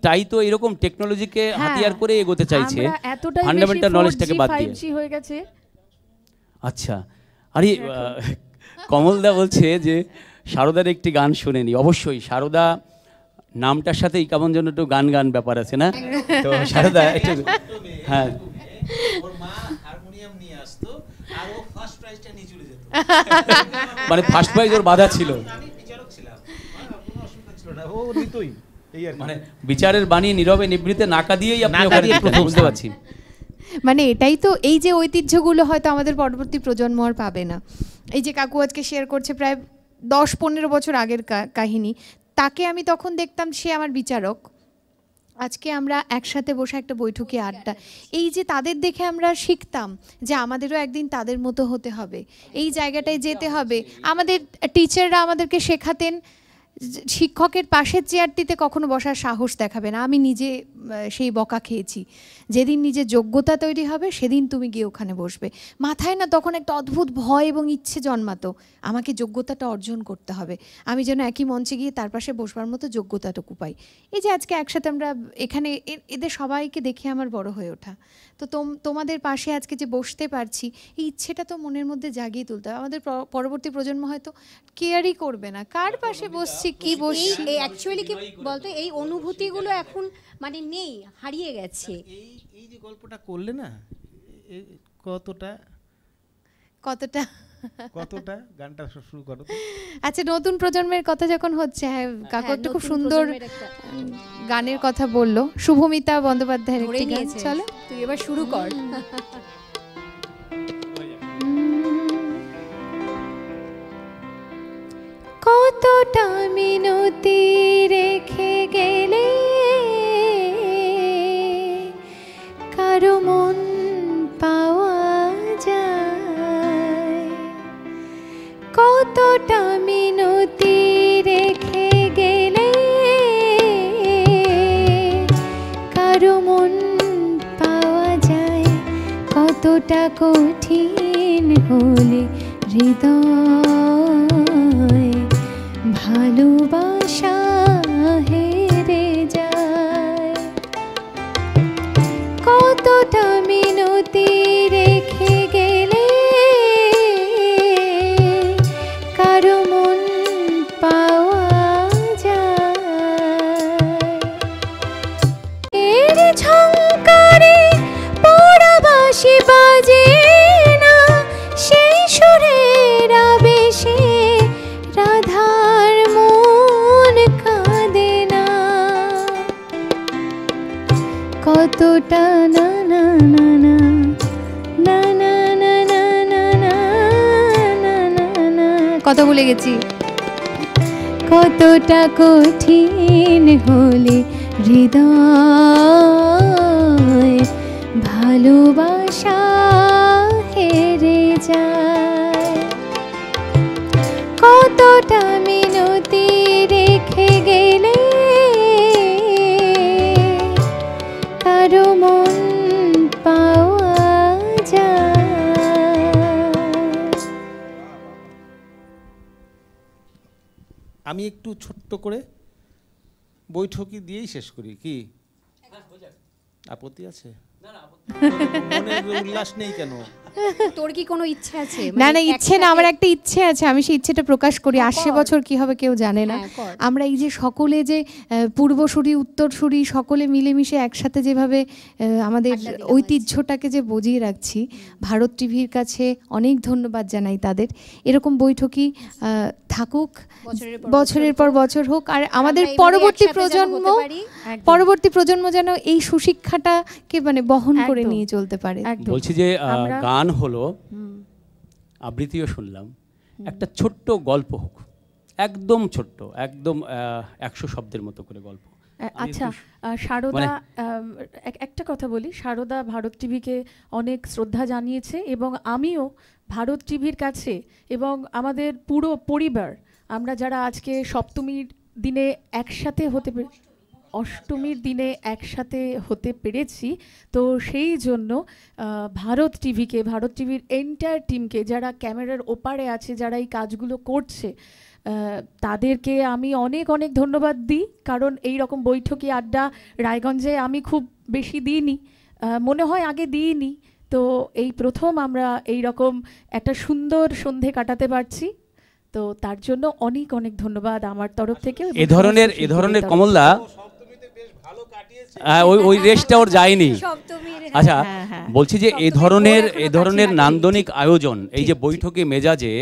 তাই তো এরকম টেকনোলজিকে হাতিয়ার করে এগোতে চাইছে, ফান্ডামেন্টাল নলেজটাকে বাদ দিয়ে। 5G হয়ে গেছে। আচ্ছা, আরে কমলদা বলছে যে শারদার একটি গান শুনেনি। অবশ্যই শারদা নামটার সাথেই কেমন যেন একটু গান গান ব্যাপার আছে না? তো শারদা একটু, হ্যাঁ, মানে ফার্স্ট প্রাইজ ওর বাধা ছিল, মানে বিচারের বাণী নীরবে নিবৃতে নাকা দিয়েই আপনি বুঝতে পারছি। মানে এটাই তো, এই যে ঐতিহ্যগুলো হয়তো আমাদের পরবর্তী প্রজন্ম আর পাবে না। এই যে কাকু আজকে শেয়ার করছে প্রায় 10-15 বছর আগের কাহিনী, তাকে আমি তখন দেখতাম সে আমার বিচারক। আজকে আমরা একসাথে বসে একটা বৈঠকে আড্ডা, এই যে তাদের দেখে আমরা শিখতাম যে আমাদেরও একদিন তাদের মতো হতে হবে, এই জায়গাটায় যেতে হবে। আমাদের টিচাররা আমাদেরকে শেখাতেন শিক্ষকের পাশের চেয়ারটিতে কখনো বসার সাহস দেখাবে না। আমি নিজে সেই বকা খেয়েছি। যেদিন নিজের যোগ্যতা তৈরি হবে সেদিন তুমি গিয়ে ওখানে বসবে। মাথায় না তখন একটা অদ্ভুত ভয় এবং ইচ্ছে জন্মাতো, আমাকে যোগ্যতাটা অর্জন করতে হবে, আমি যেন একই মঞ্চে গিয়ে তার পাশে বসবার মতো যোগ্যতাটুকু পাই। এই যে আজকে একসাথে আমরা এখানে এদের সবাইকে দেখে আমার বড় হয়ে ওঠা, তো তোমাদের পাশে আজকে যে বসতে পারছি, এই ইচ্ছেটা তো মনের মধ্যে জাগিয়ে তুলতে হবে। আমাদের পরবর্তী প্রজন্ম হয়তো কেয়ারই করবে না কার পাশে বসছি, কি বসছি। অ্যাকচুয়ালি কি বলতো, এই অনুভূতিগুলো এখন মানে নেই, হারিয়ে গেছে। এই যে গল্পটা করলে না, কতটা গানটা শুরু করো। আচ্ছা, নতুন প্রজন্মের কথা যখন হচ্ছে, হ্যাঁ কাকু একটা খুব সুন্দর গানের কথা বললো, শুভমিতা বন্দ্যোপাধ্যায়ের একটি গান। চলো তুই এবার শুরু কর। কতটা মিনতি রেখে গেলে কারো মন পাওয়া যায়, কতটা মিনতি রেখে গেলে কারো মন পাওয়া যায়, কতটা কঠিন হলে হৃদয় ভালোবাসা হেরে যায়, কতটা মিনতি রেখে গেলে কারো মন পাওয়া যায়। এর ঝংকারে পরাবাসি বাজে না, সেই সুরের আবেশে রাধার মন কাঁদে না, কতটা না না না না না না না না না না না না না, কত ভুলে গেছি। কতটা কঠিন হলে হৃদয় ভালোবাসা হেরে যায়, কতটা মিনতি রেখে গেলে কারো মন পাওয়া যায়। আমি একটু ছোট্ট করে বৈঠকি দিয়েই শেষ করি, কি আপত্তি আছে? মনের উল্লাস নেই কেন? তোর কি কোনো ইচ্ছে আছে? না না, ইচ্ছে না, আমার একটা ইচ্ছে আছে, আমি সেই ইচ্ছেটা প্রকাশ করি। 80 বছর কি হবে কেউ জানে না। আমরা এই যে সকলে যে পূর্বসূরি উত্তরসূরি সকলে মিলেমিশে একসাথে যেভাবে আমাদের ঐতিহ্যটাকে যে বজিয়ে রাখছি, ভারত টিভির কাছে অনেক ধন্যবাদ জানাই তাদের। এরকম বৈঠকি থাকুক, বছরের পর বছর হোক, আর আমাদের পরবর্তী প্রজন্ম যেন এই সুশিক্ষাটাকে মানে বহন করে নিয়ে চলতে পারে। বলছি যে গান হলো, আবৃত্তিও শুনলাম, একটা ছোট্ট গল্প হোক, একদম ছোট্ট, একদম 100 শব্দের মতো করে গল্প। আচ্ছা শারদা, একটা কথা বলি, শারদা ভারত টিভিকে অনেক শ্রদ্ধা জানিয়েছে এবং আমিও ভারত টিভির কাছে এবং আমাদের পুরো পরিবার, আমরা যারা আজকে সপ্তমীর দিনে একসাথে অষ্টমীর দিনে একসাথে হতে পেরেছি, তো সেই জন্য ভারত টিভির এন্টায়ার টিমকে, যারা ক্যামেরার ওপারে আছে, যারা এই কাজগুলো করছে, তাদেরকে আমি অনেক অনেক ধন্যবাদ দিই। কারণ এই রকম বৈঠকি আড্ডা রায়গঞ্জে আমি খুব বেশি দিইনি, মনে হয় আগে দিইনি, তো এই প্রথম আমরা এই রকম একটা সুন্দর সন্ধে কাটাতে পারছি, তো তার জন্য অনেক অনেক ধন্যবাদ আমার তরফ থেকে। এ ধরনের কমলদা ওই রেসটা ওর যায়নি। আচ্ছা, বলছি যে এ ধরনের নান্দনিক আয়োজন, এই যে বৈঠকে মেজাজে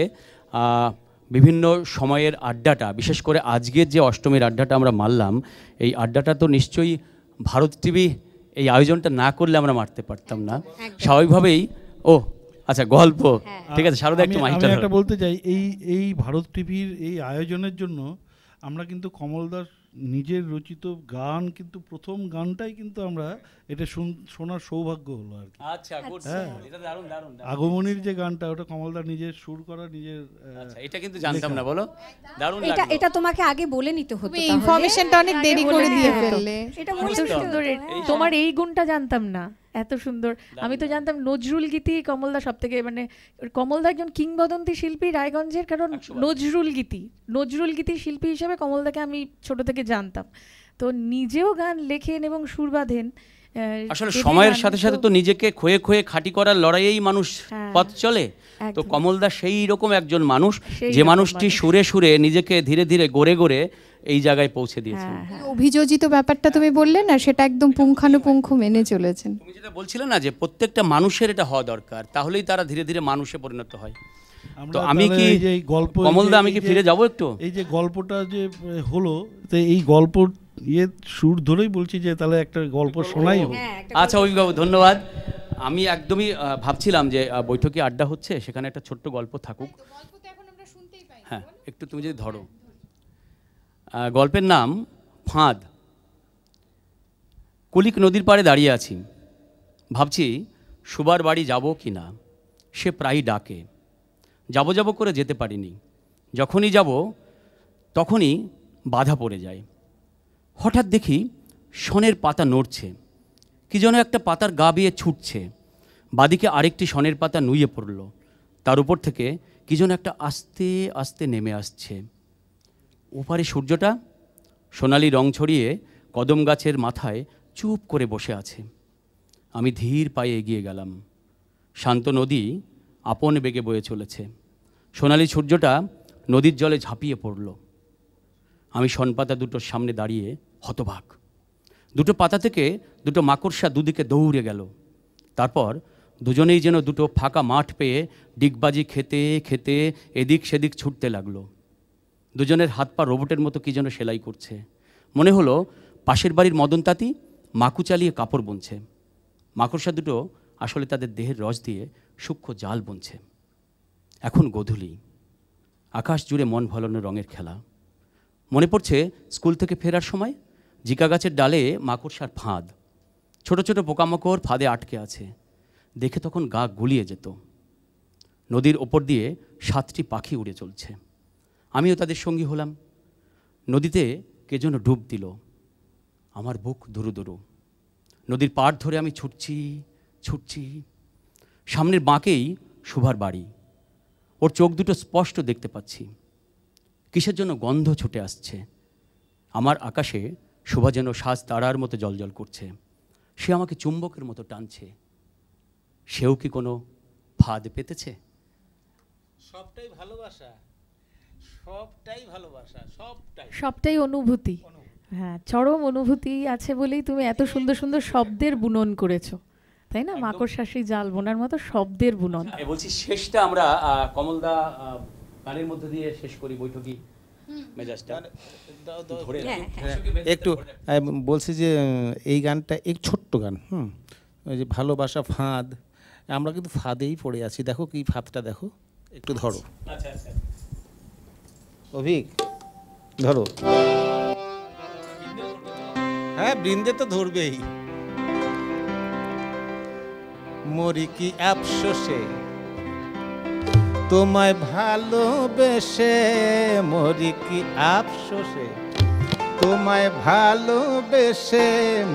বিভিন্ন সময়ের আড্ডাটা, বিশেষ করে আজকের যে অষ্টমীর আড্ডাটা আমরা মারলাম, এই আড্ডাটা তো নিশ্চয়ই ভারত টিভি এই আয়োজনটা না করলে আমরা মারতে পারতাম না স্বাভাবিকভাবেই। আচ্ছা, গল্প ঠিক আছে। শারদা একটু মাইকটা একটা বলতে চাই, এই ভারত টিভির এই আয়োজনের জন্য আমরা কিন্তু কমলদার নিজের রচিত গান, কিন্তু প্রথম গানটাই কিন্তু আমরা এটা শোনার সৌভাগ্য হলো আর কি। আচ্ছা, গুড, এটা দারুণ দারুণ। আগমনীর যে গানটা, ওটা কমলদা নিজের সুর করা, নিজের। আচ্ছা, এটা কিন্তু জানতাম না, বলো, দারুণ লাগলো। এটা তোমাকে আগে বলে নিতে হতো, ইনফরমেশনটা অনেক দেরি করে দিয়ে ফেললে। এটা এত সুন্দর, তোমার এই গুণটা জানতাম না, এত সুন্দর। আমি তো জানতাম নজরুল গীতি কমলদা সব থেকে, মানে কমলদা একজন কিংবদন্তি শিল্পী রায়গঞ্জের, কারণ নজরুল গীতি শিল্পী হিসেবে কমলদাকে আমি ছোট থেকে জানতাম। তো নিজেও গান লেখেন এবং সুর বাঁধেন। আসলে সময়ের সাথে সাথে তো নিজেকে ক্ষয়ে ক্ষয়ে খাঁটি করার লড়াইয়েই মানুষ পথ চলে। তো কমলদা সেই রকম একজন মানুষ, যে মানুষটি সুরে সুরে নিজেকে ধীরে ধীরে গড়ে গড়ে এই জায়গায় পৌঁছে দিয়েছে। অভিযোজিত ব্যাপারটা তুমি বললে না, সেটা একদম পুঙ্খানুপুঙ্খ মেনে চলেছেন। তুমি যেটা বলছিলে না যে প্রত্যেকটা মানুষের এটা হওয়া দরকার, তাহলেই তারা ধীরে ধীরে মানুষে পরিণত হয়। তো আমি কি কমলদা, আমি কি ফিরে যাবো একটু? এই যে গল্পটা যে হলো, তো এই গল্প সুর ধরেই বলছি যে তাহলে একটা গল্প শোনাই হোক। আচ্ছা অভিবাবু, ধন্যবাদ। আমি একদমই ভাবছিলাম যে বৈঠকে আড্ডা হচ্ছে, সেখানে একটা ছোট্ট গল্প থাকুক। হ্যাঁ, একটু তুমি যদি ধরো। গল্পের নাম ফাঁদ। কুলিক নদীর পাড়ে দাঁড়িয়ে আছি, ভাবছি সুবার বাড়ি যাব কি না। সে প্রায়ই ডাকে, যাব যাব করে যেতে পারিনি। যখনই যাব তখনই বাধা পড়ে যায়। হঠাৎ দেখি শনের পাতা নড়ছে, কি যেন একটা পাতার গা বেয়ে ছুটছে। বাদিকে আরেকটি শনের পাতা নুয়ে পড়ল, তার উপর থেকে কি যেন একটা আস্তে আস্তে নেমে আসছে। ওপারে সূর্যটা সোনালি রং ছড়িয়ে কদম গাছের মাথায় চুপ করে বসে আছে। আমি ধীর পায়ে এগিয়ে গেলাম। শান্ত নদী আপন বেগে বয়ে চলেছে। সোনালি সূর্যটা নদীর জলে ঝাঁপিয়ে পড়ল। আমি শনপাতা দুটোর সামনে দাঁড়িয়ে হতবাক। দুটো পাতা থেকে দুটো মাকড়সা দুদিকে দৌড়ে গেল। তারপর দুজনেই যেন দুটো ফাঁকা মাঠ পেয়ে ডিগবাজি খেতে খেতে এদিক সেদিক ছুটতে লাগলো। দুজনের হাত পা রোবটের মতো কী যেন সেলাই করছে। মনে হলো পাশের বাড়ির মদন তাঁতি মাকু চালিয়ে কাপড় বুনছে। মাকড়সা দুটো আসলে তাদের দেহের রস দিয়ে সূক্ষ্ম জাল বুনছে। এখন গোধূলি, আকাশ জুড়ে মন ভোলানো রঙের খেলা। মনে পড়ছে স্কুল থেকে ফেরার সময় জিকা গাছের ডালে মাকড়সার ফাঁদ, ছোট ছোট পোকামাকড় ফাঁদে আটকে আছে। দেখে তখন গা গুলিয়ে যেত। নদীর ওপর দিয়ে 7টি পাখি উড়ে চলছে, আমিও তাদের সঙ্গী হলাম। নদীতে কে যেন ডুব দিল। আমার বুক দুরু দুরু। নদীর পাড় ধরে আমি ছুটছি ছুটছি। সামনের বাঁকেই শুভার বাড়ি। ওর চোখ দুটো স্পষ্ট দেখতে পাচ্ছি। কিসের জন্য গন্ধ ছুটে আসছে। আমার আকাশে শোভা যেন সাজ তারার মতো জ্বলজ্বল করছে। সে আমাকে চুম্বকের মতো টানছে। সেও কি কোনো ফাঁদ পেতেছে? সবটাই ভালোবাসা, সবটাই ভালোবাসা, সবটাই অনুভূতি। হ্যাঁ, চরম অনুভূতি আছে বলেই তুমি এত সুন্দর সুন্দর শব্দের বুনন করেছো, তাই না? মাকড়সাশি জাল বোনার মতো শব্দের বুনন। বলছি শেষটা আমরা কমলদা গানের মধ্যে দিয়ে শেষ করি বৈঠকি মেজাজটা। একটু বলছি যে এই গানটা এক ছোট্ট গান, ওই যে ভালোবাসা ফাঁদ, আমরা কিন্তু ফাঁদেই পড়ে আছি। দেখো কি ফাঁদটা, দেখো একটু ধরো। আচ্ছা আচ্ছা, অভিক ধরো। হ্যাঁ, বৃন্দে তো ধরবেই। মরি কি আফসোসে তোমায় ভালোবেসে, মরি কি আফসোসে তোমায় ভালোবেসে,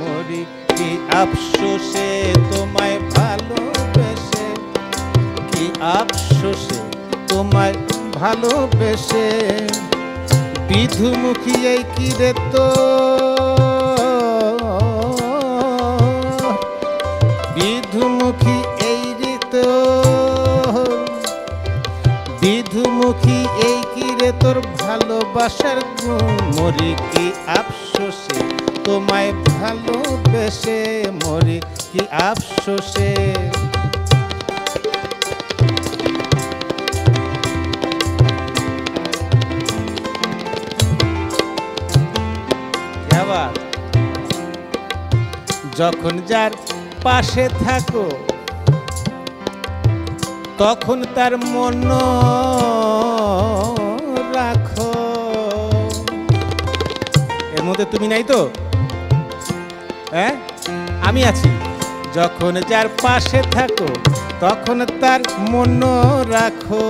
মরি কি আফসোসে তোমায় ভালোবেসে, কি আফসোসে তোমায় ভালোবেসে। বিধুমুখী এই কি রে তো, বিধুমুখী এই রে তো, বিধুমুখী এই কি রে তোর ভালোবাসার গুণ। মরি কি আফসোসে তোমায় ভালোবেসে, মরি কি আফসোসে। যখন যার পাশে থাকো তখন তার মন রাখো। মধ্যে তুমি নাই তো? হ্যাঁ, আমি আছি। যখন যার পাশে থাকো তখন তার মন রাখো,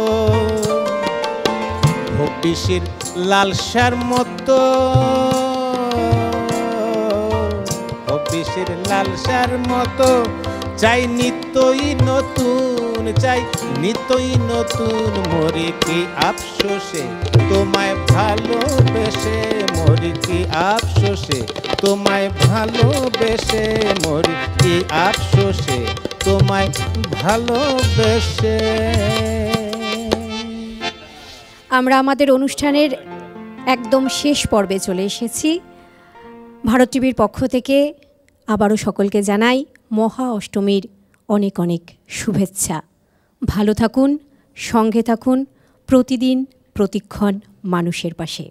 ভবিষ্যের লালসার মতো, ভবিষ্যের লালসার মতো চাই নিত্যই নতুন, চাই নিত্যই নতুন। মরি কি আফসোসে তোমায় ভালোবেসে, মরি কি আফসোসে তোমায় ভালোবেসে, মরি কি আফসোসে তোমায় ভালোবেসে। আমরা আমাদের অনুষ্ঠানের একদম শেষ পর্বে চলে এসেছি। ভারত টিভির পক্ষ থেকে আবারও সকলকে জানাই মহা অষ্টমীর অনেক অনেক শুভেচ্ছা। ভালো থাকুন, সঙ্গে থাকুন, প্রতিদিন প্রতিক্ষণ মানুষের পাশে।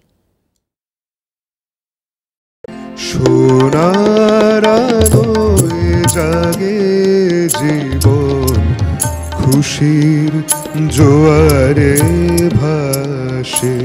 সোনার আলোয় জাগে জীবন, খুশির জোয়ারে ভাসে।